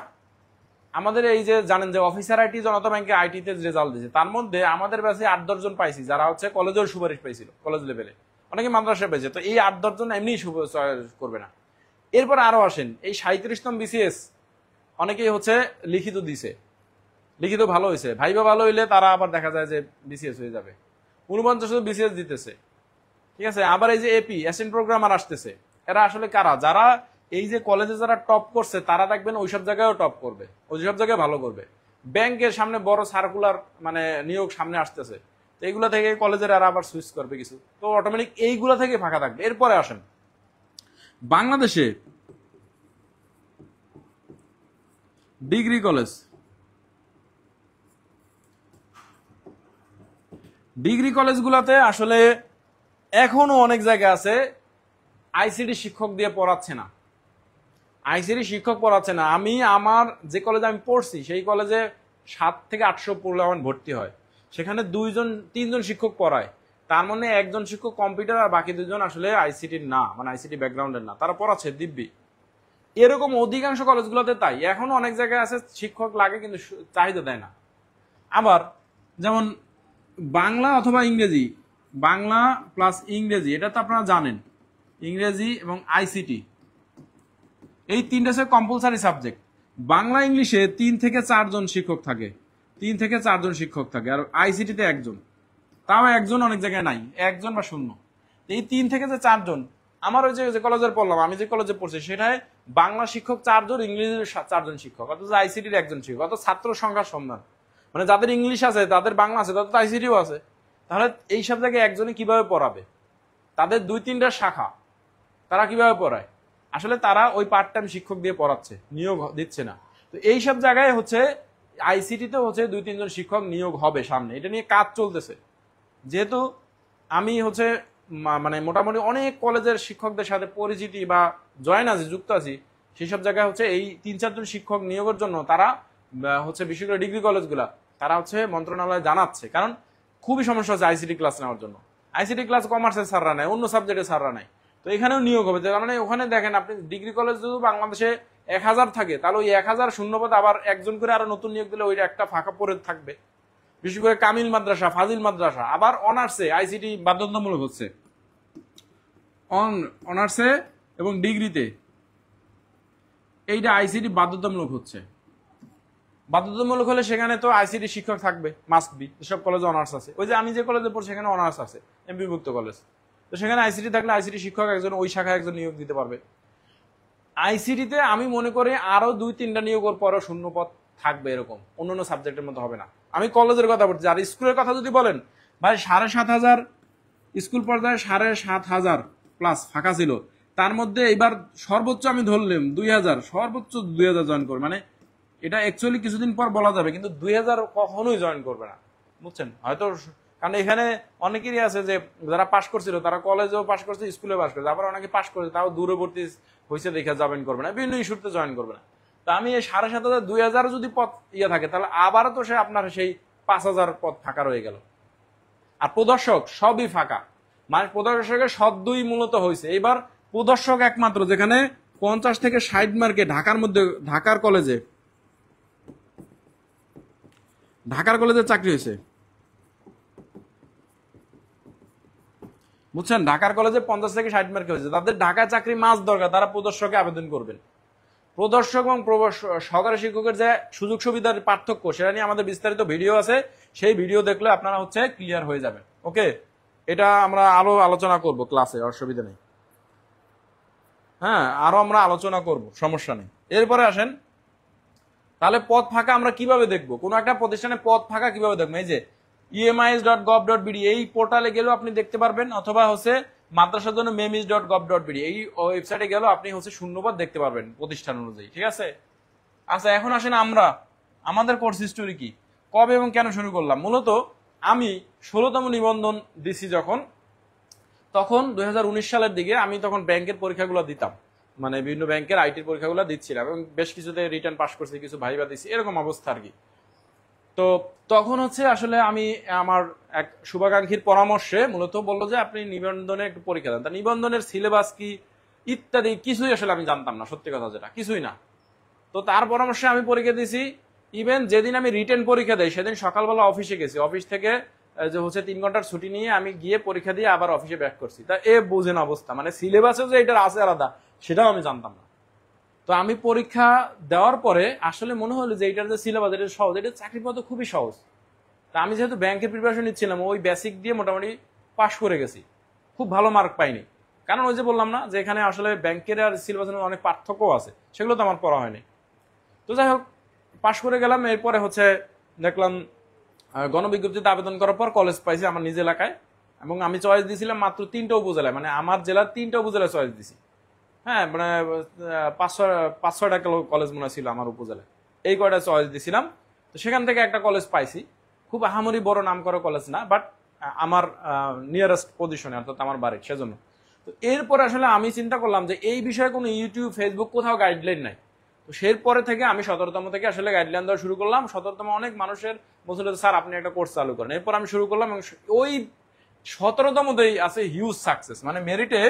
[SPEAKER 1] আমাদের এই যে জানেন যে অফিসার আইটি জনতা ব্যাংকে আইটিতে রেজাল্ট দিয়েছে, তার মধ্যে আমাদের কাছে 8-10 জন পাইছি যারা হচ্ছে কলেজের সুপারিশ পাইছিল, কলেজ লেভেলে, অনেকে মাদ্রাসায় পেয়েছে। তো এই 8-10 জন এমনি করবে না। এরপর আরো আসেন, এই 37তম বিসিএস অনেকেই হচ্ছে লিখিত দিছে, লিখিত ভালো হয়েছে, ভাইবা ভালো হইলে তারা আবার দেখা যায় যে বিসিএস হয়ে যাবে। 49 বিসিএস দিতেছে, ঠিক আছে। আবার এই যে এপি অ্যাসিস্ট্যান্ট প্রোগ্রামার আসতেছে, এরা আসলে কারা? যারা এই যে কলেজে যারা টপ করছে তারা দেখবেন ওইসব জায়গায়ও টপ করবে, ওইসব জায়গায় ভালো করবে। ব্যাংকের সামনে বড় সার্কুলার মানে নিয়োগ সামনে আসতেছে, তো এইগুলা থেকে কলেজের এরা আবার সুইচ করবে কিছু, তো অটোমেটিক এইগুলা থেকে ফাঁকা থাকবে। এরপরে আসেন বাংলাদেশে ডিগ্রি কলেজ, ডিগ্রি কলেজগুলোতে আসলে এখনো অনেক জায়গা আছে আইসিটি শিক্ষক দিয়ে পড়াচ্ছে না, আইসিটি শিক্ষক পড়াচ্ছে না। আমি আমার যে কলেজে আমি পড়ছি সেই কলেজে 700 থেকে 800 পরিমাণ ভর্তি হয়, সেখানে 2-3 জন শিক্ষক পড়ায়, তার মানে একজন শিক্ষক কম্পিউটার আর বাকি 2জন আসলে আইসিটির না, মানে আইসিটি ব্যাকগ্রাউন্ডের না, তারা পড়াচ্ছে দিব্যি। এরকম অধিকাংশ কলেজগুলোতে তাই। এখনো অনেক জায়গায় আছে শিক্ষক লাগে কিন্তু চাহিদা দেয় না। আবার যেমন বাংলা অথবা ইংরেজি, বাংলা প্লাস ইংরেজি, এটা তো আপনারা জানেন, ইংরেজি এবং আইসিটি এই তিনটা হচ্ছে কম্পালসারি সাবজেক্ট। বাংলা ইংলিশে 3 থেকে 4 জন শিক্ষক থাকে, 3 থেকে 4 জন শিক্ষক থাকে, আর আইসিটিতে 1 জন, তাও 1 জন অনেক জায়গায় নাই, 1 জন বা 0। এই 3 থেকে যে 4 জন, আমার ওই যে কলেজের পড়লাম, আমি যে কলেজে পড়ছি সেটাই বাংলা শিক্ষক 4 জন, ইংরেজির 4 জন শিক্ষক, অথচ আইসিটির 1 জন শিক্ষক, অত ছাত্র সংখ্যার সন্ধান, মানে যাদের ইংলিশ আছে, তাদের বাংলা আছে, তাদের আইসিটিও আছে। তাহলে এইসব জায়গায় একজনে কিভাবে পড়াবে? তাদের 2-3টা শাখা, তারা কিভাবে পড়ায়? আসলে তারা ওই পার্ট টাইম শিক্ষক দিয়ে পড়াচ্ছে, নিয়োগ দিচ্ছে না। তো এইসব জায়গায় হচ্ছে আইসিটিতে হচ্ছে 2-3 জন শিক্ষক নিয়োগ হবে সামনে, এটা নিয়ে কাজ চলতেছে। যেহেতু আমি হচ্ছে মানে মোটামুটি অনেক কলেজের শিক্ষকদের সাথে পরিচিতি বা জয়েন আছি, যুক্ত আছি, সেই সব জায়গায় হচ্ছে এই 3-4 জন শিক্ষক নিয়োগের জন্য তারা হচ্ছে বিশেষ করে ডিগ্রি কলেজগুলা তারা হচ্ছে মন্ত্রণালয়ে জানাচ্ছে, কারণ খুবই সমস্যা হচ্ছে আইসিটি ক্লাস নেওয়ার জন্য। আইসিটি ক্লাস কমার্সের স্যাররা নেয়, অন্য সাবজেক্টের স্যাররা নেয়, তো এখানেও নিয়োগ হবে। তার মানে ওখানে দেখেন আপনি ডিগ্রি কলেজ যদি বাংলাদেশে 1000 থাকে, তাহলে ওই 1000 শূন্যপদ আবার 1 জন করে আরো নতুন নিয়োগ দিলে ওই একটা ফাঁকা পড়ে থাকবে। বিশেষ করে কামিল মাদ্রাসা, ফাজিল মাদ্রাসা, আবার অনার্সে আইসিটি বাধ্যতামূলক হচ্ছে, অনার্সে এবং ডিগ্রিতে এইটা আইসিটি বাধ্যতামূলক হচ্ছে। বাধ্যতামূলক হলে সেখানে তো আইসিটি শিক্ষক থাকবে, মাস্ট বি। যেসব কলেজে অনার্স আছে, ওই যে আমি যে কলেজে পড়ছি সেখানে অনার্স আছে, এমপি মুক্ত কলেজ, তো সেখানে আইসিটি থাকলে আইসিটি শিক্ষক একজন ওই শাখায় একজন নিয়োগ দিতে পারবে। আইসিটিতে আমি মনে করি আরো 2-3টা নিয়োগের পরও শূন্যপদ থাকবে, এরকম অন্যান্য সাবজেক্টের মতো হবে না। আমি কলেজের কথা বলছি, আর স্কুলের কথা যদি বলেন, ভাই 7500 স্কুল পর্যায়ে 7500 প্লাস ফাঁকা ছিল, তার মধ্যে এবার সর্বোচ্চ আমি ধরলাম 2000, সর্বোচ্চ 2000 জয়েন করবে। মানে এটা অ্যাকচুয়ালি কিছুদিন পর বলা যাবে, কিন্তু 2000 কখনোই জয়েন করবে না, বুঝছেন? হয়তো কারণ এখানে অনেকেরই আছে যে যারা পাশ করছিল তারা কলেজেও পাশ করছে, স্কুলে পাশ করছে, আবার অনেকে পাশ করছে তাও দূরবর্তী হয়েছে দেখে জয়েন করবে না, বিভিন্ন ইস্যুতে জয়েন করবে না। তো আমি এই 7500 2000 যদি পদ ইয়ে থাকে, তাহলে আবারও তো সে আপনার সেই 5000 পদ ফাঁকা রয়ে গেল। আর প্রদর্শক সবই ফাঁকা, মানে প্রদর্শকের সদ্যই মূলত হয়েছে। এবার প্রদর্শক একমাত্র যেখানে 50 থেকে 60 মার্কে ঢাকার মধ্যে, ঢাকার কলেজে ঢাকার কলেজে চাকরি হয়েছে, বুঝছেন? ঢাকার কলেজে 50 থেকে 60 মার্ক হয়েছে। তাদের ঢাকায় চাকরি মাস দরকার, তারা প্রদর্শকে আবেদন করবেন। প্রদর্শক এবং সহকারী শিক্ষকের যে সুযোগ সুবিধার পার্থক্য, সেটা নিয়ে আমাদের বিস্তারিত ভিডিও আছে, সেই ভিডিও দেখলে আপনারা হচ্ছে ক্লিয়ার হয়ে যাবেন। ওকে, এটা আমরা আরো আলোচনা করব ক্লাসে, অসুবিধা নেই। হ্যাঁ, আরো আমরা আলোচনা করব, সমস্যা নেই। এরপরে আসেন, তাহলে পদ ফাঁকা আমরা কিভাবে দেখবো? কোনো একটা প্রতিষ্ঠানে পদ ফাঁকা কিভাবে দেখবো? এই যে emis.gov.bd এই পোর্টালে গেলেও আপনি দেখতে পারবেন, অথবা হচ্ছে মাদ্রাসার জন্য memis.gov.bd এই ওয়েবসাইটে গেলেও আপনি হচ্ছে শূন্যপদ দেখতে পারবেন প্রতিষ্ঠান অনুযায়ী। ঠিক আছে? আচ্ছা, এখন আসেন আমরা আমাদের কোর্স হিস্টোরি কি, কবে এবং কেন শুরু করলাম। মূলত আমি 16তম নিবন্ধন দিছি যখন, তখন 2019 সালের দিকে আমি তখন ব্যাংকের পরীক্ষাগুলো দিতাম, মানে বিভিন্ন ব্যাংকের আইটির পরীক্ষাগুলো দিচ্ছিলাম এবং বেশ কিছুতে রিটার্ন পাস করছি, কিছু ভাইবা দিচ্ছি, এরকম অবস্থা আর কি। তো তখন হচ্ছে আসলে আমি আমার এক শুভাকাঙ্ক্ষীর পরামর্শে মূলত বললো যে আপনি নিবন্ধনে একটু পরীক্ষা দেন। তা নিবন্ধনের সিলেবাস কি ইত্যাদি কিছুই আসলে আমি জানতাম না, সত্যি কথা যেটা, কিছুই না। তো তার পরামর্শে আমি পরীক্ষা দিয়েছি। ইভেন যেদিন আমি রিটেন পরীক্ষা দেই সেদিন সকালবেলা অফিসে গেছি, অফিস থেকে যে হচ্ছে 3 ঘন্টার ছুটি নিয়ে আমি গিয়ে পরীক্ষা দিয়ে আবার অফিসে ব্যাক করছি। তা বুঝেন অবস্থা, মানে সিলেবাসেও যে এটার আছে আলাদা, সেটাও আমি জানতাম না। তো আমি পরীক্ষা দেওয়ার পরে আসলে মনে হলো যে এটার যে সিলেবাস, এটা সহজ, এটা চাকরি পাওয়া তো খুবই সহজ। তা আমি যেহেতু ব্যাংকের প্রিপারেশন নিচ্ছিলাম, ওই বেসিক দিয়ে মোটামুটি পাশ করে গেছি, খুব ভালো মার্ক পাইনি। কারণ ওই যে বললাম না যে এখানে আসলে ব্যাংকের আর সিলেবাসের অনেক পার্থক্য আছে, সেগুলো তো আমার পড়া হয়নি। তো যাই হোক, পাশ করে গেলাম। এরপরে হচ্ছে দেখলাম গণবিজ্ঞপ্তিতে আবেদন করার পর কলেজ পাইছি আমার নিজ এলাকায়, এবং আমি চয়েস দিয়েছিলাম মাত্র 3টা উপজেলায়, মানে আমার জেলার 3টা উপজেলায় চয়েস দিছি। হ্যাঁ, মানে 5-6টা কলেজ মনে ছিল আমার উপজেলায়, এই কয়টা চয়েস দিছিলাম। তো সেখান থেকে একটা কলেজ পাইছি, খুব আহামরি বড় নাম করা কলেজ না, বাট আমার নিয়ারেস্ট পজিশনে, অর্থাৎ আমার বাড়ির, সেজন্য। তো এরপরে আসলে আমি চিন্তা করলাম যে এই বিষয়ে কোনো ইউটিউব, ফেসবুক কোথাও গাইডলাইন নাই। তো সেরপরে থেকে আমি 17তম থেকে আসলে গাইডলাইন দেওয়া শুরু করলাম। 17তম অনেক মানুষের বলছিল স্যার আপনি একটা কোর্স চালু করেন। এরপর আমি শুরু করলাম, এবং ওই 17তমতেই আছে হিউজ সাকসেস, মানে মেরিটে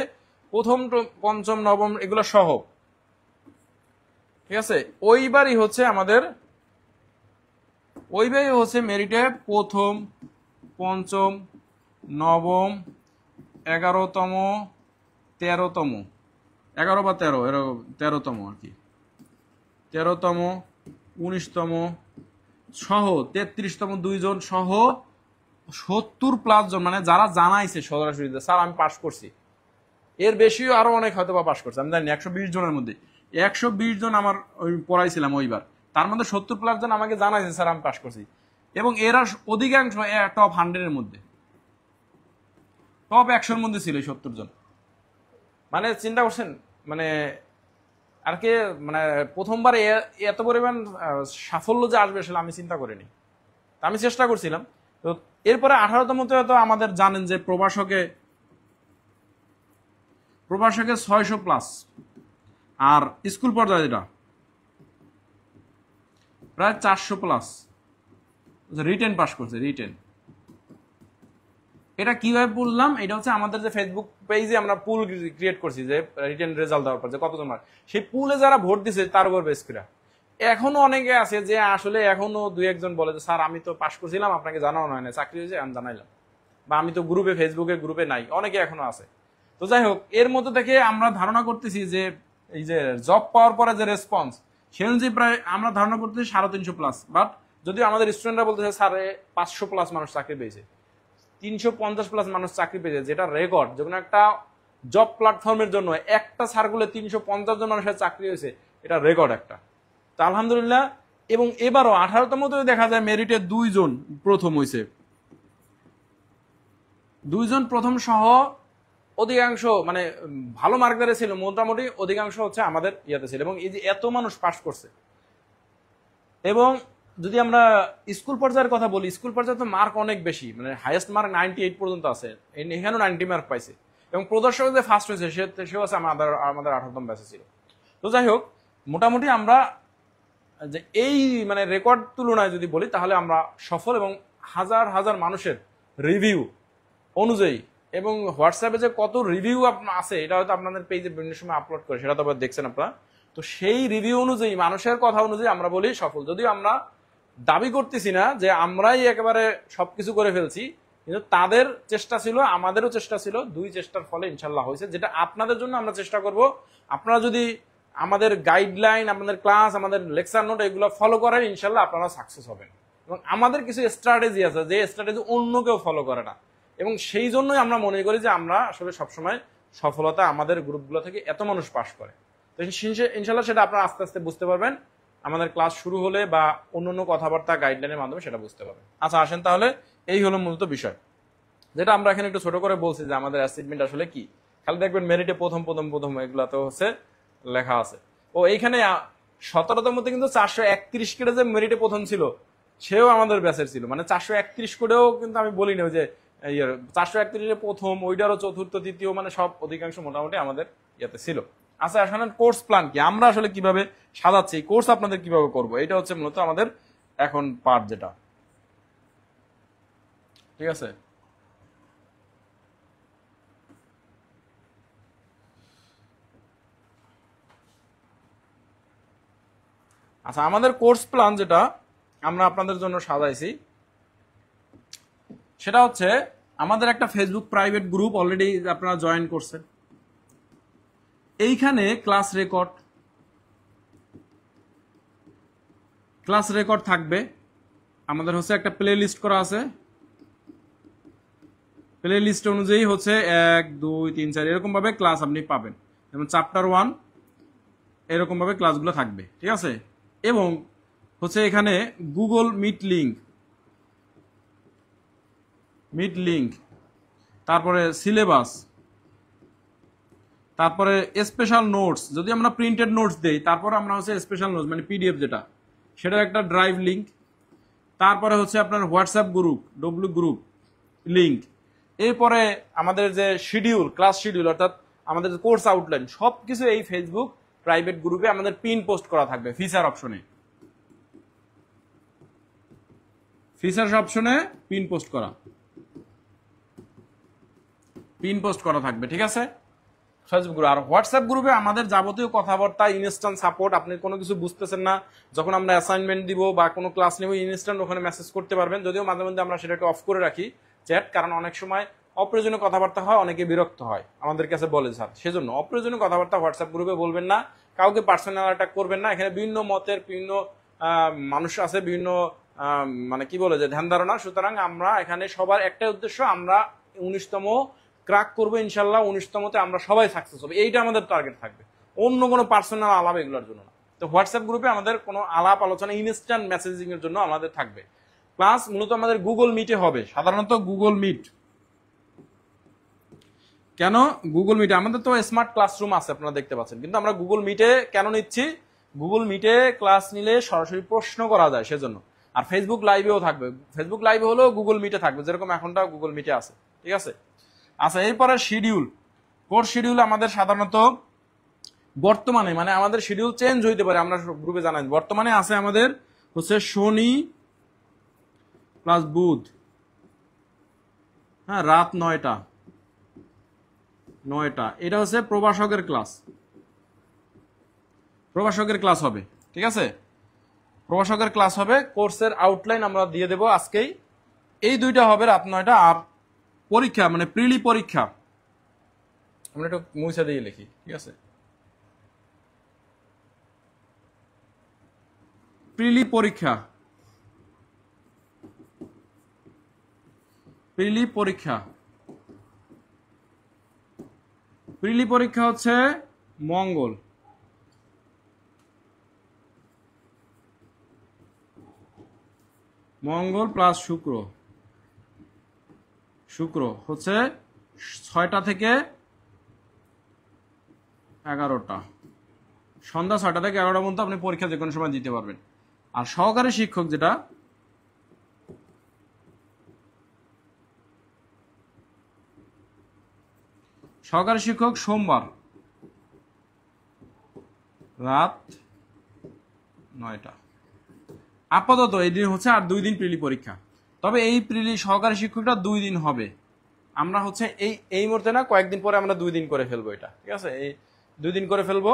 [SPEAKER 1] প্রথম, পঞ্চম, নবম এগুলো সহ। ঠিক আছে? ওইবারই হচ্ছে আমাদের, ওইবারই হচ্ছে মেরিটে প্রথম, পঞ্চম, নবম, 11তম, 13তম, 11 বা 13তম আর কি, 13তম, 19তম সহ 33তম 2 জন সহ 70+ জন, মানে যারা জানাইছে সরাসরি স্যার আমি পাশ করছি। এর বেশিও আরো অনেক হয়তো বা পাশ করছে, আমি জানি 120 জনের মধ্যে 120 জন আমার ওই পড়াইছিলাম ওইবার, তার মধ্যে 70+ জন আমাকে জানাইছে স্যার আমি পাশ করছি। এবং এরা অধিকাংশ টপ 100 এর মধ্যে, টপ 100-র মধ্যে ছিল 70 জন। মানে চিন্তা করছেন, মানে আর কি, মানে প্রথমবার এত পরিমাণ সাফল্য যে আসবে আসলে আমি চিন্তা করিনি। আমি চেষ্টা করছিলাম। তো এরপরে 18তমতে তো আমাদের জানেন যে প্রভাষকে 600+, আর স্কুল পর্যায়ে যেটা প্রায় 400+, রিটেন পাস করছে। রিটেন এটা কিভাবে বললাম, এটা হচ্ছে আমাদের যে ফেসবুক পেজে আমরা পুল ক্রিয়েট করছি, যে রিটেন রেজাল্ট দেওয়ার পর যে কতজন, সেই পুলে যারা ভোট দিছে তার উপর বেস করে। এখনো অনেকে আছে যে আসলে এখনো 2-1 জন বলে যে স্যার আমি তো পাশ করছিলাম, আপনাকে জানানো হয় না, চাকরি হয়েছে আমি জানাইলাম, বা আমি তো গ্রুপে, ফেসবুকে গ্রুপে নাই, অনেকে এখনো আছে। তো যাই হোক, এর মধ্যে থেকে আমরা ধারণা করতেছি যে এই যে জব পাওয়ার পরে যে রেসপন্স, সে অনুযায়ী প্রায় আমরা ধারণা করতেছি 350+। বাট যদি আমাদের স্টুডেন্টরা বলতেছে স্যার 500+ মানুষ চাকরি পেয়েছে, 350+ মানুষ চাকরি পেয়েছে, যেটা রেকর্ড। যখন একটা জব প্ল্যাটফর্মের জন্য একটা সার্কুলে 350 জন মানুষের চাকরি হয়েছে, এটা রেকর্ড একটা। তো আলহামদুলিল্লাহ। এবং এবারও 18তমতেও দেখা যায় মেরিটে 2 জন প্রথম হয়েছে, 2 জন প্রথম সহ অধিকাংশ, মানে ভালো মার্কদারে ছিল, মোটামুটি অধিকাংশ হচ্ছে আমাদের ইয়াতে ছিল। এবং এই যে এত মানুষ পাস করছে, এবং যদি আমরা স্কুল পর্যায়ের কথা বলি, স্কুল পর্যায়ে তো মার্ক অনেক বেশি, মানে হাইয়েস্ট মার্ক 98 পর্যন্ত আছে, এখানেও 90 মার্ক পাইছে। এবং প্রদর্শক যে ফার্স্ট হয়েছে সেও আছে আমাদের 18তম ব্যাচে ছিল। তো যাই হোক, মোটামুটি আমরা যে এই মানে রেকর্ড তুলনায় যদি বলি, তাহলে আমরা সফল। এবং হাজার হাজার মানুষের রিভিউ অনুযায়ী, এবং হোয়াটসঅ্যাপে যে কত রিভিউ আছে, এটা হয়তো আপনাদের পেজে বিভিন্ন সময় আপলোড করে, সেটা তো দেখছেন আপনারা। তো সেই রিভিউ অনুযায়ী, মানুষের কথা অনুযায়ী আমরা বলি সফল। যদিও আমরা দাবি করতেছি না যে আমরাই একেবারে সবকিছু করে ফেলছি, কিন্তু তাদের চেষ্টা ছিল, আমাদেরও চেষ্টা ছিল, দুই চেষ্টার ফলে ইনশাল্লাহ হয়েছে। যেটা আপনাদের জন্য আমরা চেষ্টা করব, আপনারা যদি আমাদের গাইডলাইন, আমাদের ক্লাস, আমাদের লেকচার নোট এগুলো ফলো করেন, ইনশাল্লাহ আপনারা সাকসেস হবেন। এবং আমাদের কিছু স্ট্র্যাটেজি আছে যে স্ট্র্যাটেজি অন্য কেউ ফলো করে না, এবং সেই জন্যই আমরা মনে করি যে আমরা আসলে সবসময় সফলতা আমাদের গ্রুপগুলো থেকে এত মানুষ পাস করে। তো ইনশাল্লাহ সেটা আপনারা আস্তে আস্তে বুঝতে পারবেন আমাদের ক্লাস শুরু হলে, বা অন্যান্য কথাবার্তা গাইডলাইনের মাধ্যমে সেটা বুঝতে পারবেন। আচ্ছা আসেন তাহলে, এই হলো মূলত বিষয়, যেটা আমরা এখানে একটু ছোট করে বলছি যে আমাদের অ্যাচিভমেন্ট আসলে কি। খালি দেখবেন মেরিটে প্রথম এগুলা তো হচ্ছে লেখা আছে। ও এইখানে 17টার মধ্যে কিন্তু 431 করে যে মেরিটে প্রথম ছিল, সেও আমাদের ব্যাচের ছিল। মানে 431 করেও কিন্তু আমি বলি না যে 431 প্রথম, ওইটারও চতুর্থ, তৃতীয়, মানে সব অধিকাংশ মোটামুটি আমাদের ইয়েতে ছিল। আচ্ছা আসলে কোর্স প্ল্যান কি, আমরা আসলে কিভাবে সাজাচ্ছি, কোর্স আপনাদের কিভাবে করব, এটা হচ্ছে মূলত আমাদের এখন পার্ট যেটা। ঠিক আছে, আচ্ছা আমাদের কোর্স প্ল্যান যেটা আমরা আপনাদের জন্য সাজাইছি, সেটা হচ্ছে আমাদের একটা ফেসবুক প্রাইভেট গ্রুপ অলরেডি আপনারা জয়েন করছেন। এইখানে ক্লাস রেকর্ড থাকবে। আমাদের হচ্ছে একটা প্লে লিস্ট করা আছে, প্লে লিস্ট অনুযায়ী হচ্ছে 1 2 3 4 এরকম ভাবে ক্লাস আপনি পাবেন। যেমন চ্যাপ্টার 1 এরকম ভাবে ক্লাসগুলো থাকবে, ঠিক আছে। এবং হচ্ছে এখানে গুগল মিট লিংক, তারপরে সিলেবাস, তারপরে স্পেশাল নোটস, যদি আমরা প্রিন্টেড নোটস দেই, তারপর আমরা হচ্ছে স্পেশাল নোটস মানে পিডিএফ যেটা, সেটার একটা ড্রাইভ লিংক, তারপরে হচ্ছে আপনার হোয়াটসঅ্যাপ গ্রুপ গ্রুপ লিংক, এরপরে আমাদের যে শিডিউল, ক্লাস শিডিউল, অর্থাৎ আমাদের কোর্স আউটলাইন, সবকিছু এই ফেসবুক প্রাইভেট গ্রুপে আমাদের পিন পোস্ট করা থাকবে। ফিচার অপশনে পিন পোস্ট করা থাকবে, ঠিক আছে। ফেসবুক গ্রুপ আর হোয়াটসঅ্যাপ গ্রুপে আমাদের যাবতীয় কথাবার্তা, ইনস্ট্যান্ট সাপোর্ট, আপনি কোনো কিছু বুঝতেছেন না, যখন আমরা অ্যাসাইনমেন্ট দিব বা কোনো ক্লাস নেব, ইনস্ট্যান্ট ওখানে মেসেজ করতে পারবেন। যদিও মাঝে মধ্যে আমরা সেটা একটু অফ করে রাখি চ্যাট, কারণ অনেক সময় অপ্রয়োজনীয় কথাবার্তা হয়, অনেকে বিরক্ত হয়, আমাদের কাছে বলে স্যার। সেজন্য অপ্রয়োজনীয় কথাবার্তা হোয়াটসঅ্যাপ গ্রুপে বলবেন না, কাউকে পার্সোনাল অ্যাটাক করবেন না। এখানে বিভিন্ন মতের, বিভিন্ন মানুষ আছে, বিভিন্ন মানে কি বলে যে ধ্যান ধারণা। সুতরাং আমরা এখানে সবার একটাই উদ্দেশ্য, আমরা 19তম ক্র্যাক করবো ইনশাল্লাহ, 19তমতে আমরা সবাই সাকসেস হবে, এইটা আমাদের টার্গেট থাকবে। অন্য কোনো পার্সোনাল আলাপ এগুলোর জন্য না। তো হোয়াটসঅ্যাপ গ্রুপে আমাদের কোনো আলাপ আলোচনা, ইনস্ট্যান্ট মেসেজিং এর জন্য আমাদের থাকবে। ক্লাস মূলত আমাদের গুগল মিটে হবে, সাধারণত গুগল মিট। কেন গুগল মিটে? আমাদের তো স্মার্ট ক্লাসরুম আছে, আপনারা দেখতে পাচ্ছেন, কিন্তু আমরা গুগল মিটে কেন নিচ্ছি? গুগল মিটে ক্লাস নিলে সরাসরি প্রশ্ন করা যায়, সেজন্য। আর ফেসবুক লাইভেও থাকবে, ফেসবুক লাইভে হলেও গুগল মিটে থাকবে, যেরকম এখনটা গুগল মিটে আছে, ঠিক আছে। আচ্ছা এরপরে শিডিউল, কোর্স শিডিউল আমাদের সাধারণত বর্তমানে, মানে আমাদের শিডিউল চেঞ্জ হইতে পারে, আমরা গ্রুপে জানাই। বর্তমানে আছে আমাদের হচ্ছে শনি প্লাস বুধ, হ্যাঁ, রাত 9টা, এটা হচ্ছে প্রভাষকের ক্লাস হবে, ঠিক আছে। প্রভাষকের ক্লাস হবে, কোর্সের আউটলাইন আমরা দিয়ে দেব আজকেই। এই দুইটা হবে রাত 9টা। আর পরীক্ষা মানে প্রিলি পরীক্ষা, আমরা একটু মুছে দিয়ে লিখি, ঠিক আছে। প্রিলি পরীক্ষা হচ্ছে মঙ্গল প্লাস শুক্র হচ্ছে 6টা থেকে 11টা, সন্ধ্যা 6টা থেকে 11টা পর্যন্ত আপনি পরীক্ষা যে কোনো সময় দিতে পারবেন। আর সহকারী শিক্ষক যেটা, সোমবার রাত 9টা। আপাতত এই দিন হচ্ছে, আর 2 দিন প্রিলি পরীক্ষা। তবে এই প্রিলি সহকারী শিক্ষকটা 2 দিন হবে, আমরা হচ্ছে এই মুহূর্তে না, কয়েকদিন পরে আমরা 2 দিন করে ফেলবো এটা, ঠিক আছে। এই 2 দিন করে ফেলবো,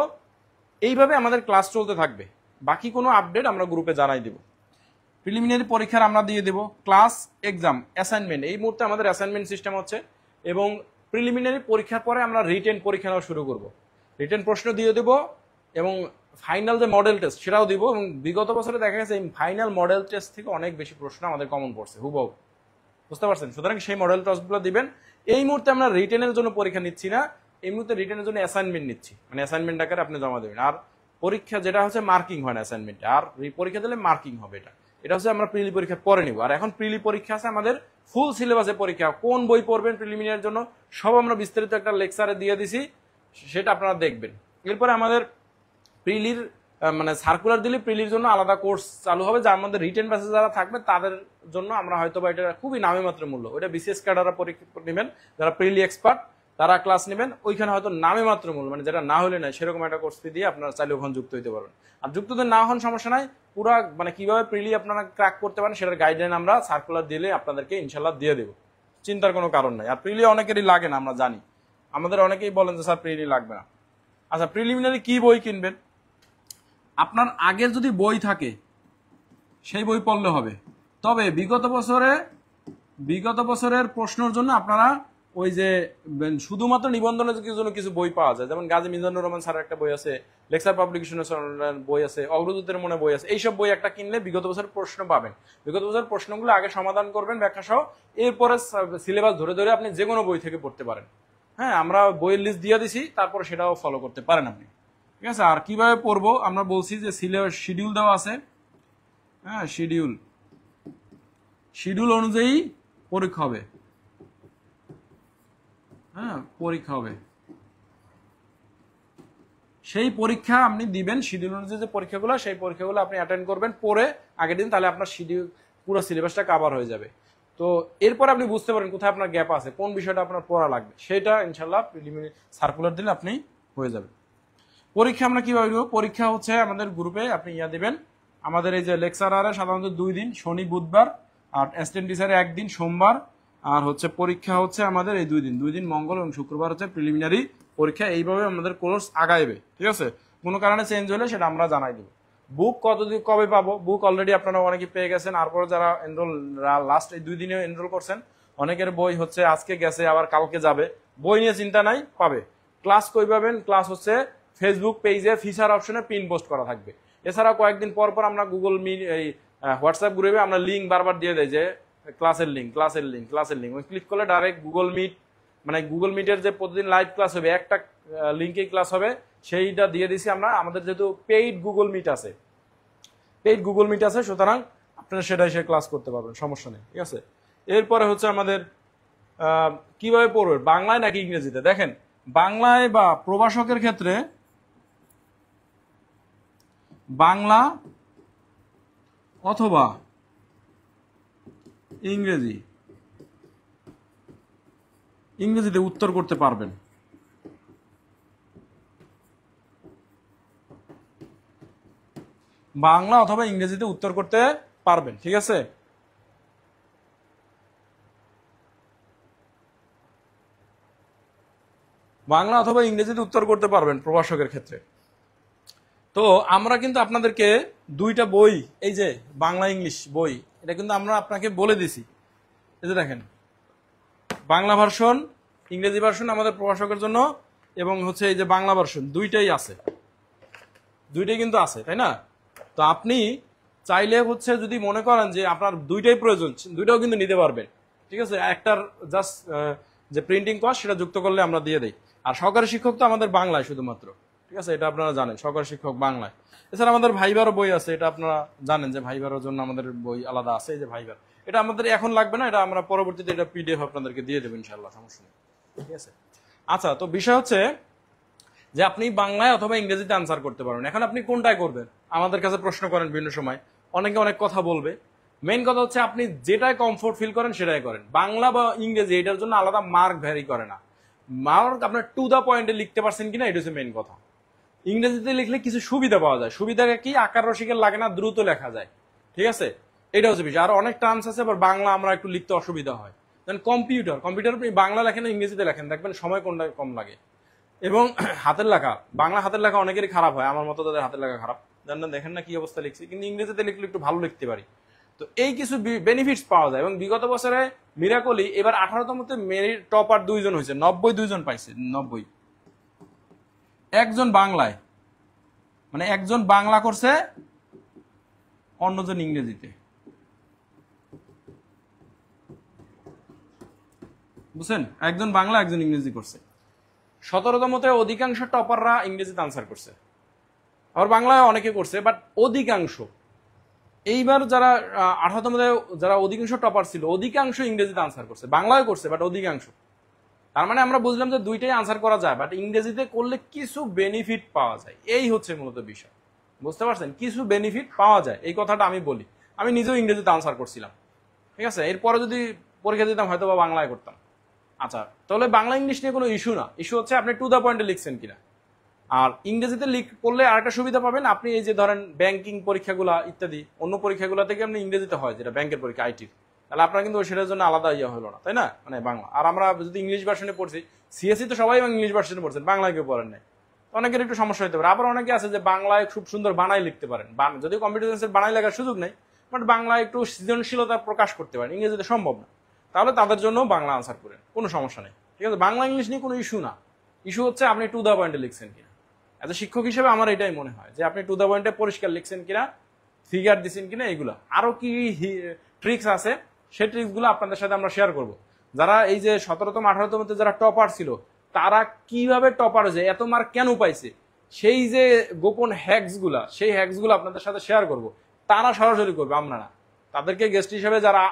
[SPEAKER 1] এইভাবে আমাদের ক্লাস চলতে থাকবে। বাকি কোনো আপডেট আমরা গ্রুপে জানাই দিব। প্রিলিমিনারি পরীক্ষার আমরা দিয়ে দেব ক্লাস এক্সাম অ্যাসাইনমেন্ট। এই মুহূর্তে আমাদের অ্যাসাইনমেন্ট সিস্টেম হচ্ছে, এবং প্রিলিমিনারি পরীক্ষার পরে আমরা রিটেন পরীক্ষা নেওয়া শুরু করব। রিটেন প্রশ্ন দিয়ে দেব এবং ফাইনাল যে মডেল টেস্ট সেটাও দিব। এবং বিগত বছরে দেখা গেছে এই ফাইনাল মডেল টেস্ট থেকে অনেক বেশি প্রশ্ন আমাদের কমন পড়ছে হুবহু, বুঝতে পারছেন? সুতরাং সেই মডেল টেস্টগুলো দিবেন। এই মুহূর্তে আমরা রিটেনের জন্য পরীক্ষা নিচ্ছি না, এই মুহূর্তে রিটেনের জন্য অ্যাসাইনমেন্ট নিচ্ছি, মানে অ্যাসাইনমেন্ট আকারে আপনি জমা দেবেন। আর পরীক্ষা যেটা হচ্ছে মার্কিং হয় না অ্যাসাইনমেন্টে, আর পরীক্ষা দিলে মার্কিং হবে। এটা হচ্ছে আমরা প্রিলি পরীক্ষার পরে নিব। আর এখন প্রিলি পরীক্ষা আছে আমাদের ফুল সিলেবাসের পরীক্ষা, কোন বই পড়বেন প্রিলিমিনারির জন্য সব আমরা বিস্তারিত একটা লেকচারে দিয়ে দিছি, সেটা আপনারা দেখবেন। এরপরে আমাদের প্রিলির মানে সার্কুলার দিলে প্রিলির জন্য আলাদা কোর্স চালু হবে, যার মধ্যে রিটেন ব্যাচে যারা থাকবে তাদের জন্য আমরা হয়তো বা এটা খুবই নামে মাত্র মূল্য, ওইটা বিসিএস ক্যাডাররা পরীক্ষা নেবেন, যারা প্রিলি এক্সপার্ট তারা ক্লাস নেবেন, ওইখানে হয়তো নামে মাত্র মূল্য, মানে যেটা না হলে নাই সেরকম একটা কোর্স ফি দিয়ে আপনারা চাইলে ওখানে যুক্ত হতে পারবেন। আর যুক্ত যদি না হন সমস্যা নাই, পুরো মানে কিভাবে প্রিলি আপনারা ক্র্যাক করতে পারেন সেটার গাইডলাইন আমরা সার্কুলার দিলে আপনাদেরকে ইনশাল্লাহ দিয়ে দেবো, চিন্তার কোনো কারণ নাই। আর প্রিলি অনেকেরই লাগে না, আমরা জানি, আমাদের অনেকেই বলেন যে স্যার প্রিলি লাগবে না। আচ্ছা, প্রিলিমিনারি কি বই কিনবেন? আপনার আগের যদি বই থাকে সেই বই পড়লে হবে, তবে বিগত বছরের প্রশ্নের জন্য আপনারা ওই যে শুধুমাত্র নিবন্ধনের জন্য কিছু বই পাওয়া যায়, যেমন গাজী মিজানুর রহমান স্যারের একটা বই আছে, লেকচার পাবলিকেশনের বই আছে, অগ্রদূতের মনে বই আছে, এইসব বই একটা কিনলে বিগত বছরের প্রশ্ন পাবেন। বিগত বছরের প্রশ্নগুলো আগে সমাধান করবেন ব্যাখ্যা সহ, এরপরে সিলেবাস ধরে ধরে আপনি যে কোনো বই থেকে পড়তে পারেন। হ্যাঁ, আমরা বইয়ের লিস্ট দিয়ে দিছি, তারপর সেটাও ফলো করতে পারেন আপনি, ঠিক আছে? আর কিভাবে পড়বো আমরা বলছি যে সিলেবাস শিডিউল দেওয়া আছে, হ্যাঁ শিডিউল অনুযায়ী পরীক্ষা হবে, হ্যাঁ পরীক্ষা হবে, সেই পরীক্ষা আপনি দিবেন শিডিউল অনুযায়ী যে পরীক্ষাগুলো, সেই পরীক্ষাগুলো আপনি অ্যাটেন্ড করবেন পরে আগের দিন, তাহলে আপনার শিডিউল পুরো সিলেবাসটা কভার হয়ে যাবে। তো এরপর আপনি বুঝতে পারেন কোথায় আপনার গ্যাপ আছে, কোন বিষয়টা আপনার পড়া লাগবে, সেটা ইনশাল্লাহ প্রিলিমিনারি সার্কুলার দিলে আপনি হয়ে যাবে। পরীক্ষা আমরা কিভাবে দেবো? পরীক্ষা হচ্ছে আমাদের গ্রুপে আপনি দিবেন, আমাদের এই যে লেকচারারে সাধারণত 2 দিন, শনি বুধবার, আর অ্যাসিস্ট্যান্ট টিচারে 1 দিন সোমবার, আর হচ্ছে পরীক্ষা হচ্ছে আমাদের এই 2 দিন মঙ্গল এবং শুক্রবার হচ্ছে প্রিলিমিনারি পরীক্ষা। এইভাবে আমাদের কোর্স আগাইবে, ঠিক আছে? কোনো কারণে চেঞ্জ হলে সেটা আমরা জানাই দিব। বুক কবে পাবো? বুক অলরেডি আপনারা অনেকে পেয়ে গেছেন, তারপর যারা এনরোল লাস্ট এই 2 দিনে এনরোল করছেন, অনেকের বই হচ্ছে আজকে গেছে, আবার কালকে যাবে। বই নিয়ে চিন্তা নাই, পাবে। ক্লাস কই পাবেন? ক্লাস হচ্ছে ফেসবুক পেজে ফিচার অপশনে পিন পোস্ট করা থাকবে। এছাড়া কয়েকদিন পর পর আমরা গুগল মিট, এই হোয়াটসঅ্যাপ গ্রুপে আমরা লিঙ্ক বারবার দিয়ে দেয় যে ক্লাসের লিঙ্ক ওই ক্লিক করলে ডাইরেক্ট গুগল মিট, মানে গুগল মিটের যে প্রতিদিন লাইভ ক্লাস হবে, একটা লিঙ্কেই ক্লাস হবে, সেইটা দিয়ে দিছি আমরা। আমাদের যেহেতু পেইড গুগল মিট আছে, সুতরাং আপনারা সেটাই সে ক্লাস করতে পারবেন, সমস্যা নেই, ঠিক আছে? এরপরে হচ্ছে আমাদের কিভাবে পড়বে, বাংলায় নাকি ইংরেজিতে? দেখেন, বাংলায় বা প্রভাষকের ক্ষেত্রে বাংলা অথবা ইংরেজিতে উত্তর করতে পারবেন। বাংলা অথবা ইংরেজিতে উত্তর করতে পারবেন, ঠিক আছে? বাংলা অথবা ইংরেজিতে উত্তর করতে পারবেন প্রভাষকের ক্ষেত্রে। তো আমরা কিন্তু আপনাদেরকে 2টা বই, এই যে বাংলা ইংলিশ বই, এটা কিন্তু আমরা আপনাকে বলে দিছি। এই যে দেখেন, বাংলা ভার্সন, ইংরেজি ভার্সন আমাদের প্রভাষকের জন্য, এবং হচ্ছে এই যে বাংলা ভার্সন, দুইটাই কিন্তু আছে, তাই না? তো আপনি চাইলে হচ্ছে যদি মনে করেন যে আপনার দুইটাই প্রয়োজন, দুইটাও কিন্তু নিতে পারবেন, ঠিক আছে? একটার জাস্ট যে প্রিন্টিং কস্ট সেটা যুক্ত করলে আমরা দিয়ে দেই। আর সহকারী শিক্ষক তো আমাদের বাংলায় শুধুমাত্র, ঠিক আছে? এটা আপনারা জানেন, সহকারী শিক্ষক বাংলায়। এছাড়া আমাদের ভাইবারও বই আছে, এটা আপনারা জানেন যে ভাইবারের জন্য আমাদের বই আলাদা আছে। এই যে ভাইবার, এটা আমাদের এখন লাগবে না, এটা আমরা পরবর্তীতে এটা পিডিএফ আপনাদেরকে দিয়ে দেবো ইনশাআল্লাহ, সমস্যা নেই, ঠিক আছে? আচ্ছা, তো বিষয় হচ্ছে যে আপনি বাংলায় অথবা ইংরেজিতে আনসার করতে পারবেন। এখন আপনি কোনটায় করবেন? আমাদের কাছে প্রশ্ন করেন বিভিন্ন সময়, অনেকে অনেক কথা বলবে। মেইন কথা হচ্ছে আপনি যেটাই কমফোর্ট ফিল করেন সেটাই করেন। বাংলা বা ইংরেজি এটার জন্য আলাদা মার্ক ভ্যারি করে না, মার্ক আপনার টু দা পয়েন্টে লিখতে পারছেন কিনা, এটা হচ্ছে মেইন কথা। ইংরেজিতে লিখলে কিছু সুবিধা পাওয়া যায়। সুবিধা কি? আকার রসিকের লাগে না, দ্রুত লেখা যায়, ঠিক আছে? এটা হচ্ছে বিষয়। আর অনেক টার্মস আছে, আবার বাংলা আমরা একটু লিখতে অসুবিধা হয়। দেন কম্পিউটার আপনি বাংলা লেখেন ইংরেজিতে লেখেন, দেখবেন সময় কোনটা কম লাগে। এবং হাতের লেখা, বাংলা হাতের লেখা অনেকেরই খারাপ হয়, আমার মতো তাদের হাতের লেখা খারাপ, জানেন, দেখেন না কি অবস্থা লিখছি, কিন্তু ইংরেজিতে লিখলে একটু ভালো লিখতে পারি। তো এই কিছু বেনিফিটস পাওয়া যায়। এবং বিগত বছরে মিরাকলি এবার 18তমতে মেরিট টপার 2 জন হয়েছে, 92 জন পাইছে, 90। একজন বাংলায়, মানে একজন বাংলা করছে, অন্যজন ইংরেজিতে, বুঝছেন? একজন বাংলা একজন ইংরেজি করছে। 17তমতে অধিকাংশ টপাররা ইংরেজিতে আনসার করছে, আবার বাংলায় অনেকে করছে, বাট অধিকাংশ। এইবার যারা 18তমতে যারা অধিকাংশ টপার ছিল, অধিকাংশ ইংরেজিতে আনসার করছে, বাংলায় করছে বাট অধিকাংশ। তার মানে আমরা বুঝলাম যে দুইটাই আনসার করা যায়, বাট ইংরেজিতে করলে কিছু বেনিফিট পাওয়া যায়। এই হচ্ছে মূলত বিষয়, বুঝতে পারছেন? কিছু বেনিফিট পাওয়া যায়, এই কথাটা আমি বলি। আমি নিজেও ইংরেজিতে আনসার করছিলাম, ঠিক আছে? এরপরে যদি পরীক্ষা দিতাম হয়তো বা বাংলায় করতাম। আচ্ছা, তাহলে বাংলা ইংলিশ নিয়ে কোনো ইস্যু না, ইস্যু হচ্ছে আপনি টু দ্য পয়েন্টে লিখছেন কিনা। আর ইংরেজিতে করলে আরেকটা সুবিধা পাবেন, আপনি এই যে ধরেন ব্যাংকিং পরীক্ষাগুলা ইত্যাদি অন্য পরীক্ষাগুলো থেকে আপনি ইংরেজিতে হয়, যেটা ব্যাংকের পরীক্ষা আইটির, তাহলে আপনার কিন্তু সেটার জন্য আলাদা ইয়ে হলো না, তাই না? মানে বাংলা। আর আমরা যদি ইংলিশ ভার্সনে পড়ছি, সিএসসি তো সবাই ইংলিশ ভার্সনে পড়ছেন, বাংলায় কেউ পড়েন নাই, অনেকের একটু সমস্যা হতে পারে। আবার অনেকে আছে যে বাংলায় খুব সুন্দর বানাই লিখতে পারেন, যদিও কম্পিউটার সায়েন্সের বানাই লেখার সুযোগ নেই, বাট বাংলায় একটু সৃজনশীলতা প্রকাশ করতে পারেন, ইংরেজিতে সম্ভব না, তাহলে তাদের জন্য বাংলা আনসার করেন, কোনো সমস্যা নেই, ঠিক আছে? বাংলা ইংলিশ নিয়ে কোনো ইস্যু না, ইস্যু হচ্ছে আপনি টু দ্য পয়েন্টে লিখছেন কিনা। এজ এ শিক্ষক হিসেবে আমার এটাই মনে হয় যে আপনি টু দ্য পয়েন্টে পরিষ্কার লিখছেন কিনা, ফিগার দিচ্ছেন কিনা, এগুলো। আরো কি ট্রিক্স আছে, সেই ট্রিক্সগুলো আপনাদের সাথে আমরা শেয়ার করব। যারা এই যে 17তম 18তমতে যারা টপার ছিল, তারা কিভাবে টপার হয়েছে, এত মার্ক কেন পাইছে, সেই যে গোপন হ্যাকসগুলা, সেই হ্যাকসগুলো আপনাদের সাথে শেয়ার করব। তারা সরাসরি করবে, আমরা না। তাদেরকে গেস্ট হিসেবে যারা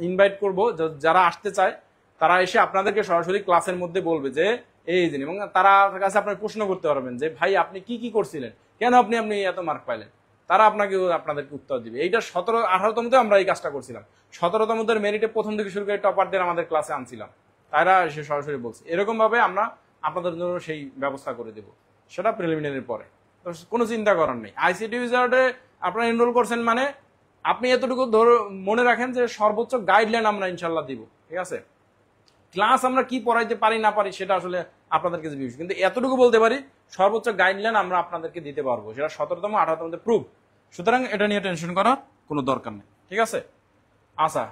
[SPEAKER 1] ইনভাইট করব, যারা আসতে চায়, তারা এসে আপনাদেরকে সরাসরি ক্লাসের মধ্যে বলবে যে এই দিন, এবং তারা কাছে আপনার প্রশ্ন করতে পারবেন যে ভাই আপনি কি কি করছিলেন, কেন আপনি এত মার্ক পাইলেন, তারা আপনাদেরকে উত্তর দিবে। এইটা 17 18তমতে আমরা এই কাজটা করছিলাম। 17তমদের মেরিটে প্রথম থেকে শুরু করে টপারদের আমাদের ক্লাসে আনছিলাম, তারা এসে সরাসরি বলছে। এরকম ভাবে আমরা আপনাদের জন্য সেই ব্যবস্থা করে দেব, সেটা প্রিলিমিনারির পরে। তো কোনো চিন্তা করার নেই। আইসিটি উইজার্ডে আপনারা এনরোল করছেন মানে আপনি এতটুকু মনে রাখেন যে সর্বোচ্চ গাইডলাইন আমরা ইনশাল্লাহ দিব, ঠিক আছে? ক্লাস আমরা কি পড়াইতে পারি না পারি সেটা আসলে আপনাদেরকে বিষয়, কিন্তু এতটুকু বলতে পারি সর্বোচ্চ গাইডলাইন আমরা আপনাদেরকে দিতে পারবো, সেটা 17তম 18তমতে প্রুফ। সুতরাং এটা নিয়ে টেনশন করার কোনো দরকার নেই, ঠিক আছে? আচ্ছা,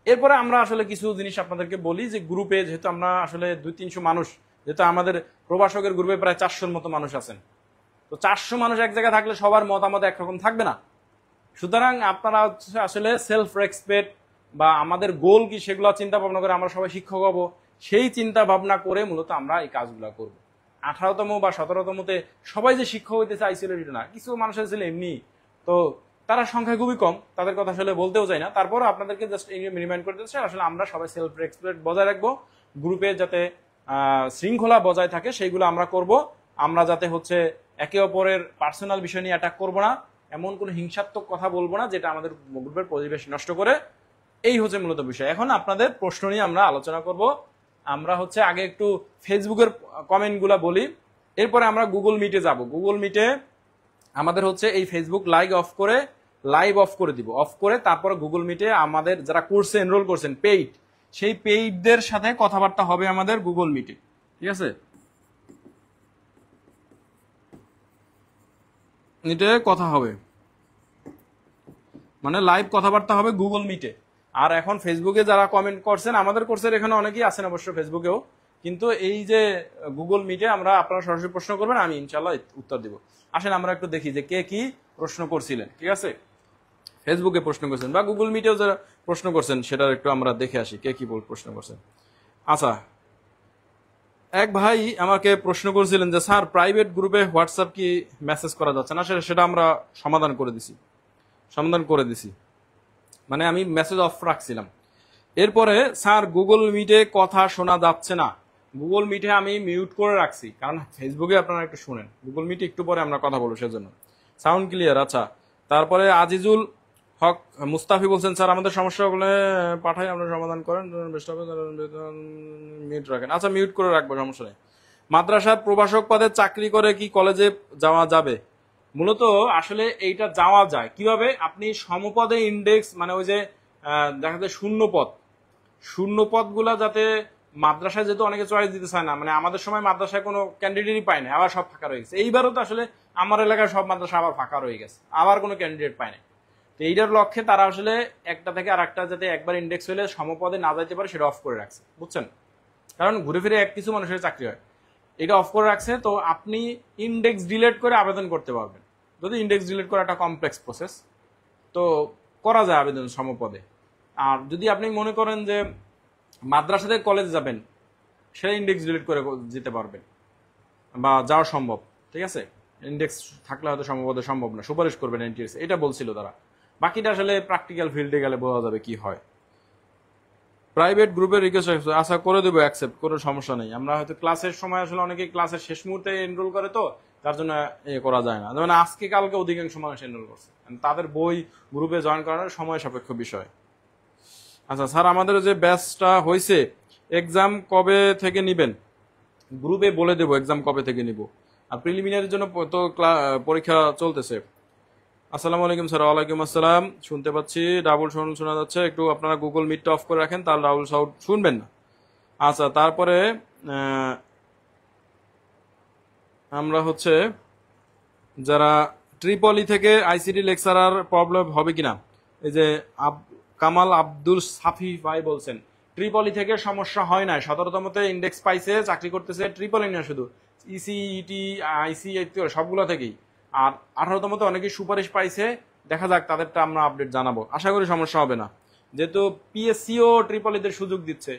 [SPEAKER 1] এরপরে আমরা আসলে কিছু জিনিস আপনাদেরকে বলি যে গ্রুপে যেহেতু আমরা আসলে 200-300 মানুষ, যেহেতু আমাদের প্রবাসকের গ্রুপে প্রায় 400-র মতো মানুষ আছেন, তো 400 মানুষ এক জায়গায় থাকলে সবার মতামত একরকম থাকবে না। সুতরাং আপনারা আসলে সেলফ রেসপেক্ট বা আমাদের গোল কি সেগুলো চিন্তা ভাবনা করে আমরা সবাই শিক্ষক হব, সেই চিন্তা ভাবনা করে মূলত আমরা এই কাজগুলো করব। 18তম বা 17তমতে সবাই যে শিক্ষক হইতে চাইছিল এটা না, কিছু মানুষ ছিল এমনি, তো তারা সংখ্যা খুবই কম, তাদের কথা আসলে বলতেও চাই না। তারপর আপনাদেরকে জাস্ট রিমাইন্ড করতে চাই আসলে আমরা সবাই সেলফ রেসপেক্ট বজায় রাখবো, গ্রুপে যাতে শৃঙ্খলা বজায় থাকে সেইগুলো আমরা করব। আমরা যাতে হচ্ছে একে অপরের পার্সোনাল বিষয় নিয়ে অ্যাটাক করবো না, এমন কোনো হিংসাত্মক কথা বলবো না যেটা আমাদের গ্রুপের পরিবেশ নষ্ট করে। এই হচ্ছে মূলত বিষয়। এখন আপনাদের প্রশ্ন নিয়ে আমরা আলোচনা করব। আমরা হচ্ছে আগে একটু ফেসবুকের কমেন্টগুলো বলি, এরপরে আমরা গুগল মিটে যাব। গুগল মিটে আমাদের হচ্ছে এই ফেসবুক লাইভ অফ করে দিব, অফ করে তারপরে গুগল মিটে আমাদের যারা কোর্সে এনরোল করছেন পেইড, সেই পেইডদের সাথে কথাবার্তা হবে আমাদের গুগল মিটে, ঠিক আছে? মিটে কথা হবে, মানে লাইভ কথাবার্তা হবে গুগল মিটে। আর এখন ফেসবুকে যারা কমেন্ট করছেন, আমাদের কোর্সের এখানে অনেকেই আছেন অবশ্য ফেসবুকেও, কিন্তু এই যে গুগল মিটে আমরা আপনারা সরাসরি প্রশ্ন করবেন, আমি ইনশাল্লাহ উত্তর দিব। আসেন আমরা একটু দেখি যে কে কি প্রশ্ন করছিলেন, ঠিক আছে? ফেসবুকে প্রশ্ন করছেন বা গুগল মিটেও যারা প্রশ্ন করছেন সেটা একটু আমরা দেখে আসি কে কি প্রশ্ন করছেন। আচ্ছা, এক ভাই আমাকে প্রশ্ন করেছিলেন যে স্যার প্রাইভেট গ্রুপে হোয়াটসঅ্যাপ কি মেসেজ করা যাচ্ছে না, সেটা আমরা সমাধান করে দিছি, মানে আমি মেসেজ অফ রাখছিলাম। এরপরে স্যার গুগল মিটে কথা শোনা যাচ্ছে না, গুগল মিটে আমি মিউট করে রাখছি, কারণ ফেসবুকে আপনারা একটু শুনেন, গুগল মিটে একটু পরে আমরা কথা বলবো সেজন্য। Sound clear? আচ্ছা। তারপরে আজিজুল হক মুস্তাফি বলছেন স্যার আমাদের সমস্যাগুলো পাঠাই আপনারা সমাধান করেন, মিউট রাখেন। আচ্ছা, মিউট করে রাখবো, সমস্যা নেই। মাদ্রাসার প্রভাষক পদে চাকরি করে কি কলেজে যাওয়া যাবে? মূলত আসলে এইটা যাওয়া যায় কিভাবে, আপনি সমপদে ইন্ডেক্স, মানে ওই যে দেখা যায় শূন্য পদগুলা যাতে মাদ্রাসায় যেহেতু অনেকে চয়েস দিতে চায় না, মানে আমাদের সময় মাদ্রাসায় কোনো ক্যান্ডিডেটই পায় না, আবার সব ফাঁকা রয়ে গেছে। এইবারও তো আসলে আমার এলাকায় সব মাদ্রাসা আবার ফাঁকা রয়ে গেছে, আবার কোনো ক্যান্ডিডেট পায় না। তো এইটার লক্ষ্যে তারা আসলে একটা থেকে আর একটা যাতে একবার ইন্ডেক্স হলে সমপদে না যাইতে পারে সেটা অফ করে রাখছে, বুঝছেন? কারণ ঘুরে ফিরে কিছু মানুষের চাকরি হয়, এটা অফ করে রাখছে। তো আপনি ইন্ডেক্স ডিলিট করে আবেদন করতে পারবেন। যদি ইন্ডেক্স ডিলিট করা একটা কমপ্লেক্স প্রসেস, তো করা যায় আবেদন সমপদে। আর যদি আপনি মনে করেন যে মাদ্রাসাতে কলেজ যাবেন, সেটা ইন্ডেক্স ডিলিট করে যেতে পারবেন বা যাওয়া সম্ভব, ঠিক আছে? ইন্ডেক্স থাকলে হয়তো সমপদে সম্ভব না, সুপারিশ করবেন এনটিএস, এটা বলছিল তারা। বাকিটা আসলে প্র্যাকটিক্যাল ফিল্ডে গেলে বোঝা যাবে কি হয়। প্রাইভেট গ্রুপের রিকোয়েস্ট আশা করে দেবো, অ্যাকসেপ্ট, কোনো সমস্যা নেই। আমরা হয়তো ক্লাসের সময় আসলে অনেকে ক্লাসের শেষ মুহূর্তে এনরোল করে, তো তার জন্য করা যায় না। যেমন আজকে কালকে অধিকাংশ মানুষ এনরোল করছে, তাদের বই গ্রুপে জয়েন করানোর সময় সাপেক্ষ বিষয়। আচ্ছা স্যার, আমাদের যে ব্যাচটা হয়েছে এক্সাম কবে থেকে নিবেন? গ্রুপে বলে দেবো এক্সাম কবে থেকে নিব। আর প্রিলিমিনারির জন্য তো পরীক্ষা চলতেছে। আসসালামু আলাইকুম স্যার। ওয়ালাইকুম আসসালাম, শুনতে পাচ্ছি, ডাবল সাউন্ড শোনা যাচ্ছে। একটু আপনারা গুগল মিটটা অফ করে রাখেন, তাহলে ডাবল সাউন্ড শুনবেন না। আচ্ছা, তারপরে আমরা হচ্ছে যারা ট্রিপলি থেকে আইসিটি লেকচারার প্রবলেম হবে কিনা, এই যে কামাল আব্দুল সাফি ভাই বলছেন ট্রিপলি থেকে সমস্যা হয় না, 17তমতে ইন্ডেক্স পাইছে, চাকরি করতেছে, ট্রিপলি না শুধু ইসি, ইটি, আইসি সবগুলো থেকেই। আর 18তমতে অনেকেই সুপারিশ পাইছে, দেখা যাক, তাদেরটা আমরা আপডেট জানাবো। আশা করি সমস্যা হবে না, যেহেতু পিএসসিও ট্রিপলিদের সুযোগ দিচ্ছে,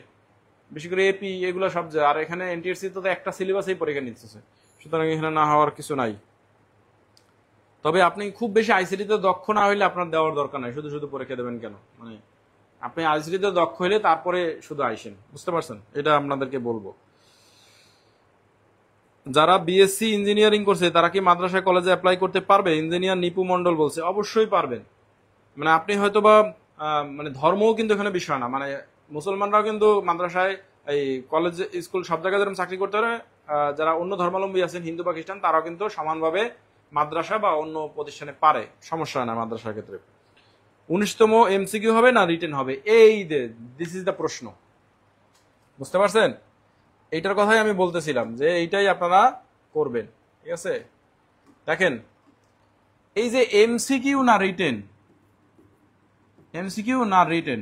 [SPEAKER 1] বিশেষ করে এপি এগুলো সব। আর এখানে এনটিএসসি তো একটা সিলেবাসেই পরীক্ষা নিচ্ছে, সুতরাং এখানে না হওয়ার কিছু নাই। তবে আপনি খুব বেশি আইসিটিতে দক্ষ না হইলে আপনার দেওয়ার দরকার নাই, শুধু শুধু পরীক্ষা দেবেন কেন? মানে আপনি আইসিটিতে দক্ষ হইলে তারপরে শুধু আইসেন, বুঝতে পারছেন? এটা আপনাদেরকে বলবো। যারা বিএসসি ইঞ্জিনিয়ারিং করছে তারা কি মাদ্রাসা কলেজে অ্যাপ্লাই করতে পারবে? ইঞ্জিনিয়ার নিপু মন্ডল বলছে অবশ্যই পারবেন। মানে আপনি হয়তো বা মানে ধর্মও কিন্তু এখানে বিষয় না, মানে মুসলমানরাও কিন্তু মাদ্রাসায়, এই কলেজ, স্কুল সব জায়গায় যেরকম চাকরি করতে পারে, যারা অন্য ধর্মাবলম্বী আছেন, হিন্দু বা খ্রিস্টান, তারাও কিন্তু সমানভাবে মাদ্রাসা বা অন্য প্রতিষ্ঠানে পারে, সমস্যা হয় না মাদ্রাসার ক্ষেত্রে। 19তম এমসিকিউ হবে না রিটেন হবে? এই দিস ইজ দ্য প্রশ্ন, বুঝতে পারছেন? এইটার কথাই আমি বলতেছিলাম যে এইটাই আপনারা করবেন, ঠিক আছে? দেখেন, এই যে এমসিকিউ না রিটেন, এমসিকিউ না রিটেন,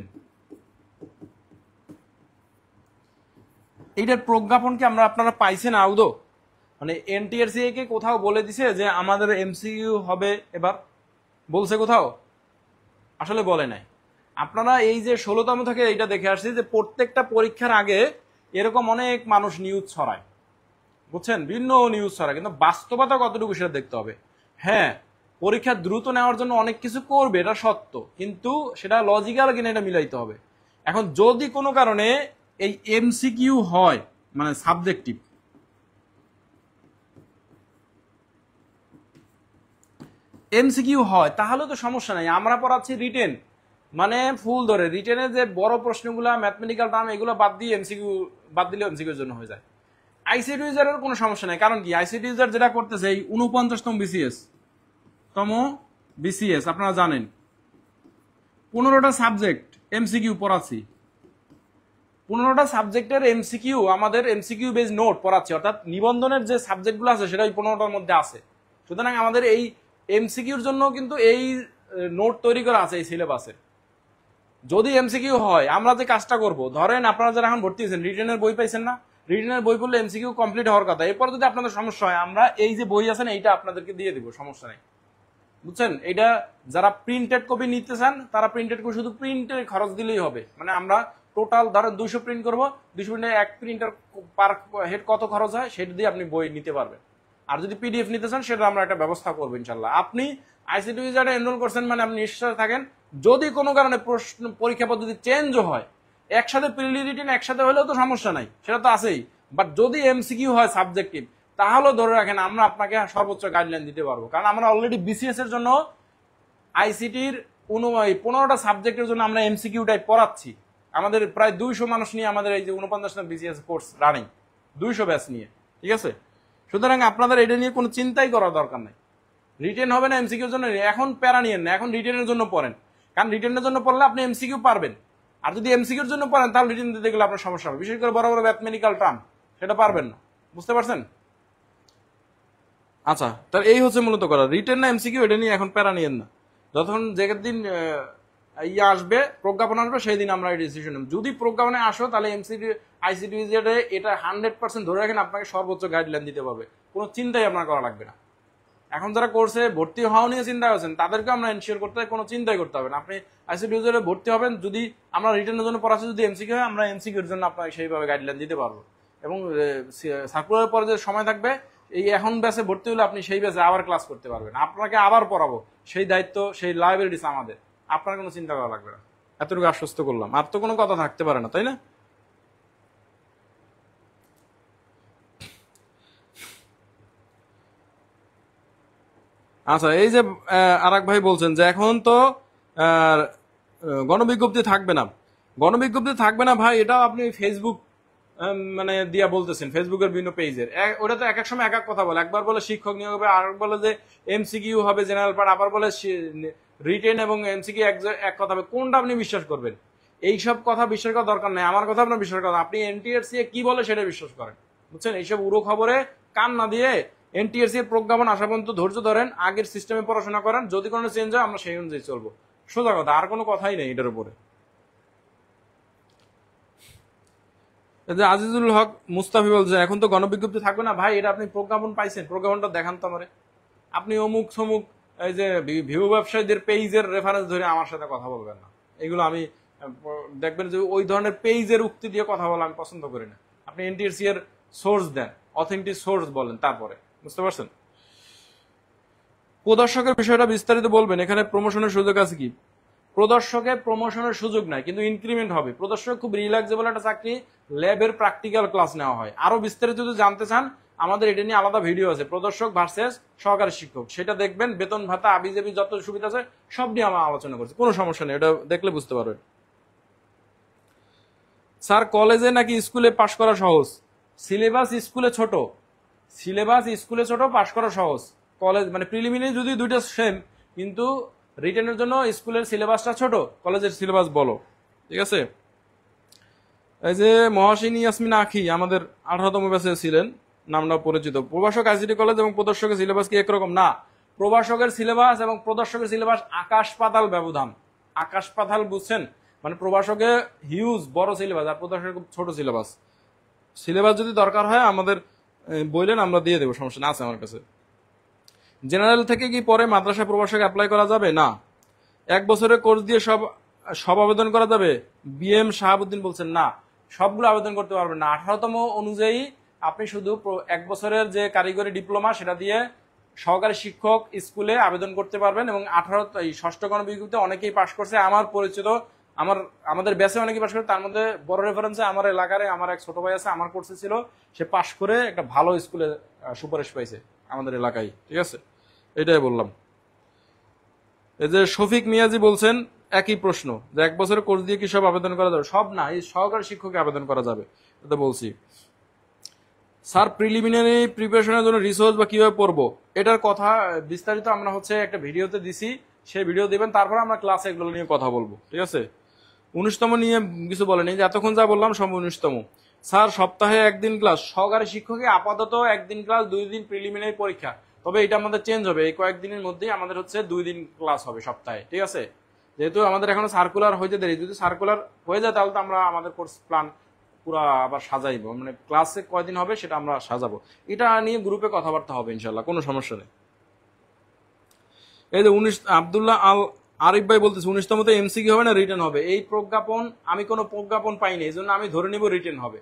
[SPEAKER 1] এইটার প্রজ্ঞাপন কি আপনারা পাইছেন আদৌ? মানে এনটিআরসি কে কোথাও বলে দিছে যে আমাদের এমসিকিউ হবে এবার? বলছে কোথাও? আসলে বলে নাই। আপনারা এই যে 16তম থেকে এইটা দেখে আসছি যে প্রত্যেকটা পরীক্ষার আগে এরকম অনেক মানুষ নিউজ ছড়ায়, বুঝছেন? বিভিন্ন নিউজ ছড়ায়, কিন্তু বাস্তবতা কতটুকু সেটা দেখতে হবে। হ্যাঁ, পরীক্ষা দ্রুত নেওয়ার জন্য অনেক কিছু করবে, এটা সত্য, কিন্তু সেটা লজিক্যাল কিনা এটা মিলাইতে হবে। এখন যদি কোনো কারণে এই এমসিকিউ হয়, মানে সাবজেক্টিভ, এমসিকিউ হয়, তাহলে তো সমস্যা নাই। আমরা পড়াচ্ছি রিটেন, মানে ফুল ধরে রিটেনে যে বড় প্রশ্নগুলা, ম্যাথমেটিক্যাল টার্ম, এগুলো বাদ দিয়ে এমসিকিউ বাদ দিলে এমসিকিউর জন্য হয়ে যায়। আইসিটি ইউজারের কোনো সমস্যা নাই, কারণ কি আইসিটি ইউজার যেটা করতেছে, এই 49তম বিসিএস আপনারা জানেন 15টা সাবজেক্ট এমসিকিউ পড়াচ্ছি, 15টা সাবজেক্টের এমসিকিউ, আমাদের এমসিকিউ বেজ নোট পড়াচ্ছি, অর্থাৎ নিবন্ধনের যে সাবজেক্টগুলো আছে সেটা ওই 15টার মধ্যে আছে। সুতরাং আমাদের এই এমসিকিউর জন্য কিন্তু এই নোট তৈরি করা আছে এই সিলেবাসে। যদি এমসিকিউ হয়, আমরা যে কাজটা করব, ধরেন আপনারা যারা এখন ভর্তি হয়েছেন রিটেনের বই পাইছেন না, রিটেনের বই পড়লে এমসিকিউ কমপ্লিট হওয়ার কথা। এরপর যদি আপনাদের সমস্যা হয়, আমরা এই যে বই আছে না, এইটা আপনাদেরকে দিয়ে দিব, সমস্যা নেই, বুঝছেন? এটা যারা প্রিন্টেড কপি নিতে চান তারা প্রিন্টেড কপি, শুধু প্রিন্টের খরচ দিলেই হবে। মানে আমরা টোটাল ধরেন 200 প্রিন্ট করবো, 200 প্রিন্টে এক প্রিন্টার পার হেড কত খরচ হয় সেটা দিয়ে আপনি বই নিতে পারবেন। আর যদি পিডিএফ নিতে চান সেটা আমরা একটা ব্যবস্থা করবো ইনশাল্লাহ। আপনি আইসিটি ইউজারে এনরোল করছেন মানে আপনি নিশ্চয় থাকেন, যদি কোনো কারণে প্রশ্ন পরীক্ষা পদ্ধতি চেঞ্জও হয়, একসাথে প্রিলি রিটেন একসাথে হলেও তো সমস্যা নাই, সেটা তো আছেই। বাট যদি এমসিকিউ হয় সাবজেক্টিভ, তাহলে ধরে রাখেন আমরা আপনাকে সর্বোচ্চ গাইডলাইন দিতে পারবো, কারণ আমরা অলরেডি বিসিএস এর জন্য আইসিটির 15টা সাবজেক্টের জন্য আমরা এমসিকিউ টাইপ পড়াচ্ছি। আমাদের প্রায় 200 মানুষ নিয়ে আমাদের এই যে 49টা বিসিএস কোর্স রানিং, 200 ব্যাচ নিয়ে, ঠিক আছে? সুতরাং আপনাদের এটা নিয়ে কোনো চিন্তাই করার দরকার নাই। রিটেন হবে না এমসিকিউর জন্য এখন প্যারা নিয়েন না, এখন রিটেনের জন্য পড়েন, কারণ রিটেনের জন্য পড়লে আপনি এমসিকিউ পারবেন। আর যদি এমসিকিউর জন্য পড়েন তাহলে রিটেন দিতে গেলে আপনার সমস্যা হবে, বিশেষ করে বড় বড় ম্যাথমেটিক্যাল টার্ম, সেটা পারবেন না, বুঝতে পারছেন? আচ্ছা, তাহলে এই হচ্ছে মূলত করা, রিটেন না এমসিকিউ এটা নিয়ে এখন প্যারা নিয়েন না। যতক্ষণ যেদিন ইয়ে আসবে, প্রজ্ঞাপন আসবে, সেই দিন আমরা এই ডিসিশন নেব। যদি প্রজ্ঞাপনে আসো তাহলে এমসিডি আইসিডিজেডে এটা 100% ধরে রাখেন আপনাকে সর্বোচ্চ গাইডলাইন দিতে পারবে, কোনো চিন্তাই আপনার করা লাগবে না। এখন যারা কোর্সে ভর্তি হওয়া নিয়ে চিন্তা করছেন তাদেরকে আমরা এনশিওর করতে কোনো চিন্তাই করতে হবে না। আপনি আইসিডিজেডে ভর্তি হবেন, যদি আমরা রিটার্নের জন্য পড়াচ্ছি, যদি এমসিকিউ হয় আমরা এমসিকিউর জন্য আপনাকে সেইভাবে গাইডলাইন দিতে পারবো। এবং সার্কুলারের পরে যে সময় থাকবে, এই এখন ব্যাচে ভর্তি হলে আপনি সেই ব্যাচে আবার ক্লাস করতে পারবেন, আপনাকে আবার পড়াবো, সেই দায়িত্ব সেই লাইব্রেরিস আমাদের, আপনার কোনো চিন্তা করা লাগবে না। এতটুকু আশ্বস্ত করলাম, আর তো কোনো কথা থাকতে পারে না, তাই না? আচ্ছা, এই যে আরেক ভাই বলছেন যে এখন তো গণবিজ্ঞপ্তি থাকবে না, গণবিজ্ঞপ্তি থাকবে না ভাই, এটা আপনি ফেসবুক মানে দিয়া বলতেছেন, ফেসবুকের বিভিন্ন পেজের। ওটা তো এক এক সময় এক এক কথা বলে, একবার বলে শিক্ষক নিয়োগ হবে, আর বলে যে এমসিকিউ হবে জেনারেল পার্ট, আবার বলে রিটেন এবং এমসিকিউ এক কথা হবে। কোনটা আপনি বিশ্বাস করবেন? এইসব কথা বিশ্বাস করার দরকার নেই, আমার কথা আপনার বিশ্বাস করেন। আপনি এনটিআরসি কি বলে সেটা বিশ্বাস করেন, বুঝছেন? এইসব উড়ো খবরে কান না দিয়ে এনটিআরসি এর প্রজ্ঞাপন আসা পর্যন্ত ধৈর্য ধরেন, আগের সিস্টেমে পড়াশোনা করেন, যদি কোনো চেঞ্জ হয় আমরা সেই অনুযায়ী চলবো। সোজা কথা, আর কোনো কথাই নেই এটার উপরে। আজিজুল হক মুস্তাফি বলছে এখন তো গণবিজ্ঞপ্তি থাকবে না ভাই, এটা আপনি প্রজ্ঞাপন পাইছেন? প্রজ্ঞাপনটা দেখান তো আমারে। আপনি অমুক সমুক এই যে ভিউ ব্যবসায়ীদের পেজের রেফারেন্স ধরে আমার সাথে কথা বলবেন না। এগুলো আমি দেখবেন যে ওই ধরনের পেজের উক্তি দিয়ে কথা বলা আমি পছন্দ করি না। আপনি এনটিআরসি এর সোর্স দেন, অথেন্টিক সোর্স বলেন, তারপরে। বুঝতে পারছেন? প্রদর্শকের বিষয়টা বিস্তারিত বলবেন, এখানে প্রমোশনের সুযোগ আছে কি? প্রদর্শকে প্রমোশনের সুযোগ নাই, কিন্তু ইনক্রিমেন্ট হবে। প্রদর্শক খুব রিল্যাক্সেবল একটা চাকরি, ল্যাবের প্র্যাকটিক্যাল ক্লাস নেওয়া হয়। আরো বিস্তারিত যদি জানতে চান আমাদের এটা নিয়ে আলাদা ভিডিও আছে, প্রদর্শক ভার্সেস সহকারী শিক্ষক, সেটা দেখবেন। বেতন ভাতা আবিজাবি যত সুবিধা আছে সব নিয়ে আমরা আলোচনা করছি, কোনো সমস্যা নেই, এটা দেখলে বুঝতে পারবেন। স্যার কলেজে নাকি স্কুলে পাশ করা সহজ? সিলেবাস স্কুলে ছোট, সিলেবাস স্কুলে ছোট, পাশ করা সহজ। কলেজ মানে প্রিলিমিনারি যদি দুইটা সেম, কিন্তু রিটেনের জন্য স্কুলের সিলেবাসটা ছোট, কলেজের সিলেবাস বলো। ঠিক আছে? এই যে মহাসিনী ইয়াসমিন আখি আমাদের 18তম ব্যাচে ছিলেন, নামটা পরিচিত। প্রভাষক আইসিটি কলেজ এবং প্রদর্শকের সিলেবাস কি একরকম? না, প্রভাষকের সিলেবাস এবং প্রদর্শকের সিলেবাস আকাশ পাতাল ব্যবধান। আকাশ পাতাল, বুঝছেন? মানে প্রভাষকে হিউজ বড় সিলেবাস, আর প্রদর্শকের খুব ছোট সিলেবাস। সিলেবাস যদি দরকার হয় আমাদের বললেন, আমরা দিয়ে দেবো, সমস্যা না, আছে আমার কাছে। জেনারেল থেকে কি পরে মাদ্রাসা প্রভাষক অ্যাপ্লাই করা যাবে? না, 1 বছরের কোর্স দিয়ে সব আবেদন করা যাবে? বিএম শাহাবুদ্দিন বলছেন না, সবগুলো আবেদন করতে পারবেন না। 18তম অনুযায়ী আপনি শুধু 1 বছরের যে কারিগরি ডিপ্লোমা সেটা দিয়ে সহকারী শিক্ষক স্কুলে আবেদন করতে পারবেন। এবং 6ষ্ঠ গণবিজ্ঞপ্তিতে অনেকেই পাশ করছে, আমার পরিচিত, আমাদের ব্যাচে অনেকেই পাশ করে। তার মধ্যে বড় রেফারেন্সে আমার এলাকার আমার এক ছোট ভাই আছে, আমার কোর্সে ছিল, সে পাশ করে একটা ভালো স্কুলে সুপারিশ পাইছে আমাদের এলাকায়। ঠিক আছে, এটাই বললাম। এই যে শফিক মিয়াজি বলছেন একই প্রশ্ন, যে 1 বছরের কোর্স দিয়ে কি সব আবেদন করা যাবে? সব না, এই সহকারী শিক্ষকে আবেদন করা যাবে, এটা বলছি। স্যার প্রিলিমিনারি প্রিপারেশনের জন্য রিসোর্স বা কিভাবে পড়বো, এটার কথা বিস্তারিত আমরা একটা ভিডিওতে দিছি, সেই ভিডিও দিবেন, তারপর আমরা ক্লাসে এগুলো নিয়ে কথা বলবো। ঠিক আছে? 19তম নিয়ে কিছু বলেনি, যে এতক্ষণ যা বললাম সব 19তম। স্যার সপ্তাহে 1 দিন ক্লাস, সহকারী শিক্ষকে আপাতত 1 দিন ক্লাস, 2 দিন প্রিলিমিনারি পরীক্ষা। তবে এটা আমাদের চেঞ্জ হবে, এই কয়েকদিনের মধ্যেই আমাদের 2 দিন ক্লাস হবে সপ্তাহে। ঠিক আছে? যেহেতু আমাদের এখনো সার্কুলার হইতে দেরি, যদি সার্কুলার হয়ে যায় তাহলে তো আমরা আমাদের কোর্স প্ল্যান পুরা আবার সাজাইবো, মানে ক্লাসে কয়দিন হবে সেটা আমরা সাজাবো। এটা নিয়ে গ্রুপে কথাবার্তা হবে ইনশাল্লাহ, কোনো সমস্যা নেই। এই যে আব্দুল্লাহ আল আরিফ ভাই বলতেছে 19তমতে এমসিকিউ হবে না রিটেন হবে? এই প্রজ্ঞাপন আমি কোনো প্রজ্ঞাপন পাইনি, এই জন্য আমি ধরে নিব রিটেন হবে।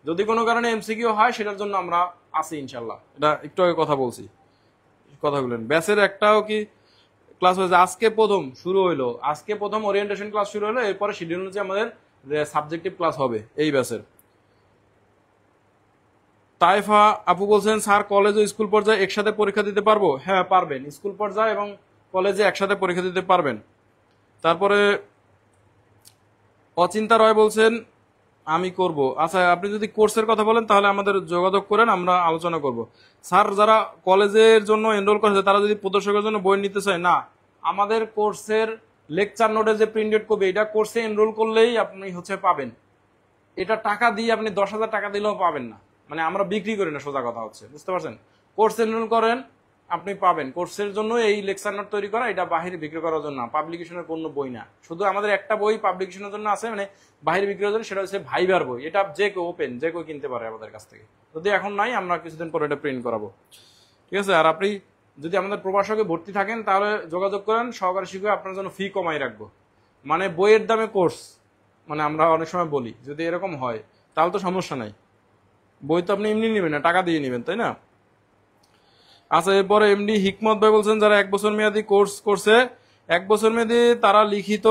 [SPEAKER 1] যদি কোনো কারণে এমসিকিউ হয় সেটার জন্য আমরা আছি ইনশাল্লাহ, এটা একটু আগে কথা বলছি। কথাগুলো ব্যাচের একটাও কি ক্লাস হয়েছে? আজকে প্রথম শুরু হইলো, আজকে প্রথম ওরিয়েন্টেশন ক্লাস শুরু হলো, এরপরে শিডিউল অনুযায়ী আমাদের সাবজেক্টিভ ক্লাস হবে এই ব্যাচের। তাইফা আপু বলছেন স্যার কলেজ ও স্কুল পর্যায়ে একসাথে পরীক্ষা দিতে পারবো? হ্যাঁ পারবেন, স্কুল পর্যায়ে এবং কলেজে একসাথে পরীক্ষা দিতে পারবেন। তারপরে অচিন্তা রয় বলছেন আমি করব। আচ্ছা, আপনি যদি কোর্সের কথা বলেন তাহলে আমাদের যোগাযোগ করেন, আমরা আলোচনা করব। স্যার যারা কলেজের জন্য এনরোল করেছে তারা যদি প্রদর্শকের জন্য বই নিতে চায়, না, আমাদের কোর্সের লেকচার নোটে যে প্রিন্টেড কপি, এটা কোর্সে এনরোল করলেই আপনি পাবেন। এটা টাকা দিয়ে আপনি 10,000 টাকা দিলেও পাবেন না, মানে আমরা বিক্রি করি না, সোজা কথা হচ্ছে, বুঝতে পারছেন? কোর্স এনরোল করেন, আপনি পাবেন। কোর্সের জন্য এই লেকচার নোট তৈরি করা, এটা বাহিরে বিক্রি করার জন্য না, পাবলিকেশনের কোনো বই না। শুধু আমাদের একটা বই পাবলিকেশনের জন্য আছে, মানে বাহিরে বিক্রি করার জন্য, সেটা হচ্ছে ভাইবার বই। এটা যে কেউ ওপেন, যে কেউ কিনতে পারে আমাদের কাছ থেকে। যদি এখন নাই, আমরা কিছুদিন পরে এটা প্রিন্ট করাবো, ঠিক আছে। আর আপনি যদি আমাদের প্রভাষকে ভর্তি থাকেন তাহলে যোগাযোগ করেন, সহকারী শিক্ষক আপনার জন্য ফি কমাই রাখবো। মানে বইয়ের দামে কোর্স, মানে আমরা অনেক সময় বলি যদি এরকম হয় তাহলে তো সমস্যা নাই। বই তো আপনি এমনি নেবেন না, টাকা দিয়ে নেবেন, তাই না? আচ্ছা, এরপরে এমডি হিকমত ভাই বলছেন যারা 1 বছর মেয়াদী কোর্স করছে, 1 বছর মেয়াদী তারা লিখিত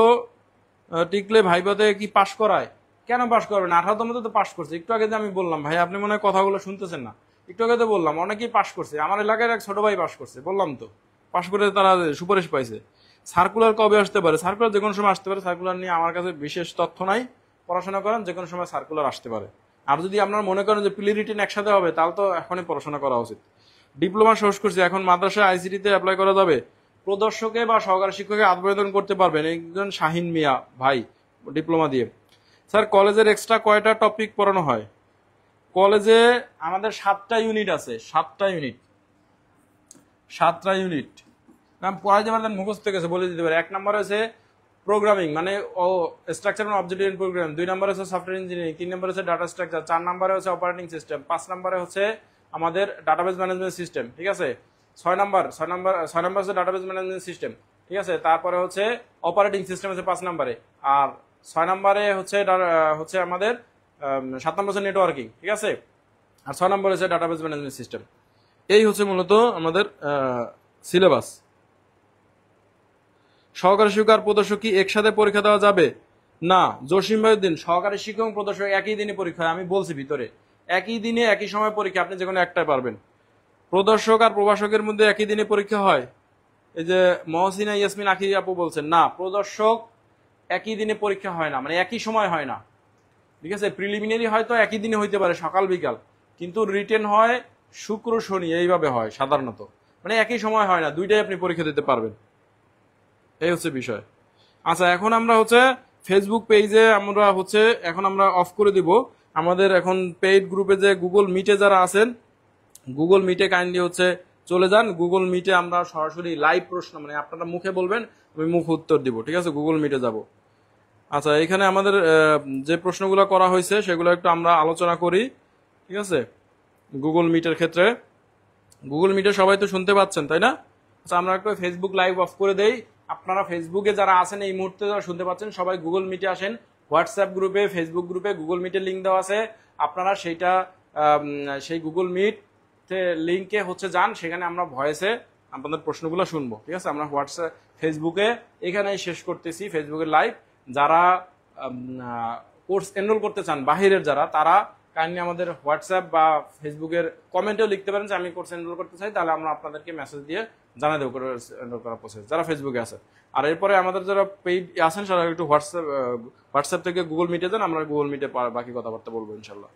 [SPEAKER 1] টিকলে ভাইভাতে কি পাশ করায়? কেন পাশ করবেন? 18তম তো পাশ করছে। একটু আগে যে আমি বললাম, ভাই আপনি মনে হয় কথাগুলো শুনতেছেন না। একটু আগে তো বললাম অনেকেই পাশ করছে, আমার এলাকার এক ছোট ভাই পাশ করছে, বললাম তো, পাশ করে তারা সুপারিশ পাইছে। সার্কুলার কবে আসতে পারে? সার্কুলার যে কোনো সময় আসতে পারে। সার্কুলার নিয়ে আমার কাছে বিশেষ তথ্য নাই, পড়াশোনা করেন, যে কোনো সময় সার্কুলার আসতে পারে। আর যদি আপনারা মনে করেন যে প্রি রিটেন একসাথে হবে, তাহলে তো এখনই পড়াশোনা করা উচিত। ডিপ্লোমা শেষ করছি, এখন মাদ্রাসায় আইসিটিতে অ্যাপ্লাই করা যাবে। প্রদর্শকে বা সহকারী শিক্ষকে আবেদন করতে পারবেন একজন শাহিন মিয়া ভাই, ডিপ্লোমা দিয়ে। স্যার কলেজের এক্সট্রা কয়টা টপিক পড়ানো হয়? কলেজে আমাদের 7টা ইউনিট আছে, 7টা ইউনিট, 7টা ইউনিট নাম পড়াইতে পারতেন, মুখস্থ গেছে বলে দিতে পারে। 1 নম্বর হচ্ছে প্রোগ্রামিং, মানে ও structure and object oriented program. 2 নম্বরে হচ্ছে সফটওয়্যার ইঞ্জিনিয়ারিং। 3 নম্বরে হচ্ছে ডাটা স্ট্রাকচার। 4 নম্বরে হচ্ছে অপারেটিং সিস্টেম। 5 নম্বরে হচ্ছে আমাদের ডাটাবেস ম্যানেজমেন্ট সিস্টেম, ঠিক আছে। 6 নম্বর হচ্ছে ডাটাবেস ম্যানেজমেন্ট সিস্টেম, ঠিক আছে। তারপরে হচ্ছে অপারেটিং সিস্টেম হচ্ছে 5 নম্বরে। আর 6 নম্বরে হচ্ছে আমাদের 7 নম্বর হচ্ছে নেটওয়ার্কিং, ঠিক আছে। আর 6 নম্বরে হচ্ছে ডাটাবেস ম্যানেজমেন্ট সিস্টেম। এই হচ্ছে মূলত আমাদের সিলেবাস। সহকারী শিক্ষক আর প্রদর্শক কি একসাথে পরীক্ষা দেওয়া যাবে? না, জসিম ভাইয়ের দিন সহকারী শিক্ষক এবং প্রদর্শক একই দিনে পরীক্ষা হয়। আমি বলছি ভিতরে একই দিনে একই সময় পরীক্ষা, আপনি যে কোনো একটাই পারবেন। প্রদর্শক আর প্রভাষকের মধ্যে একই দিনে পরীক্ষা হয়? এই যে মহসিনা ইয়াসমিন আখি আপু বলছেন, না, প্রদর্শক একই দিনে পরীক্ষা হয় না, মানে একই সময় হয় না, ঠিক আছে। প্রিলিমিনারি হয়তো একই দিনে হইতে পারে, সকাল বিকাল, কিন্তু রিটেন হয় শুক্র শনি, এইভাবে হয় সাধারণত, মানে একই সময় হয় না, দুইটাই আপনি পরীক্ষা দিতে পারবেন। এই হচ্ছে বিষয়। আচ্ছা, এখন আমরা হচ্ছে ফেসবুক পেজে আমরা হচ্ছে এখন আমরা অফ করে দিব আমাদের এখন পেইড গ্রুপে যে গুগল মিটে যারা আছেন, গুগল মিটে কাইন্ডলি হচ্ছে চলে যান। গুগল মিটে আমরা সরাসরি লাইভ প্রশ্ন, মানে আপনারা মুখে বলবেন, আমি মুখ উত্তর দিব, ঠিক আছে। গুগল মিটে যাব। আচ্ছা, এখানে আমাদের যে প্রশ্নগুলো করা হয়েছে সেগুলো একটু আমরা আলোচনা করি, ঠিক আছে। গুগল মিটের ক্ষেত্রে, গুগল মিটে সবাই তো শুনতে পাচ্ছেন, তাই না? আচ্ছা, আমরা একটু ফেসবুক লাইভ অফ করে দেই। আপনারা ফেসবুকে যারা আছেন এই মুহূর্তে যারা শুনতে পাচ্ছেন, সবাই গুগল মিটে আসেন। হোয়াটসঅ্যাপ গ্রুপে, ফেসবুক গ্রুপে গুগল মিটের লিঙ্ক দেওয়া আছে। আপনারা সেই গুগল মিট লিঙ্কে হচ্ছে যান, সেখানে আমরা ভয়েসে আপনাদের প্রশ্নগুলো শুনবো, ঠিক আছে। আমরা হোয়াটসঅ্যাপ ফেসবুকে এখানেই শেষ করতেছি ফেসবুকের লাইভ। যারা কোর্স এনরোল করতে চান বাহিরের যারা, তারা কাইন্ডলি আমাদের হোয়াটসঅ্যাপ বা ফেসবুকের কমেন্টেও লিখতে পারেন যে আমি কোর্স এনরোল করতে চাই, তাহলে আমরা আপনাদেরকে মেসেজ দিয়ে জানাই দেবো এনরোল করার প্রসেস, যারা ফেসবুকে আছে। আর এরপরে আমাদের যারা পেইড আছেন তারা একটু হোয়াটসঅ্যাপ থেকে গুগল মিটে যান, আমরা গুগল মিটে বাকি কথাবার্তা বলবো ইনশাল্লাহ।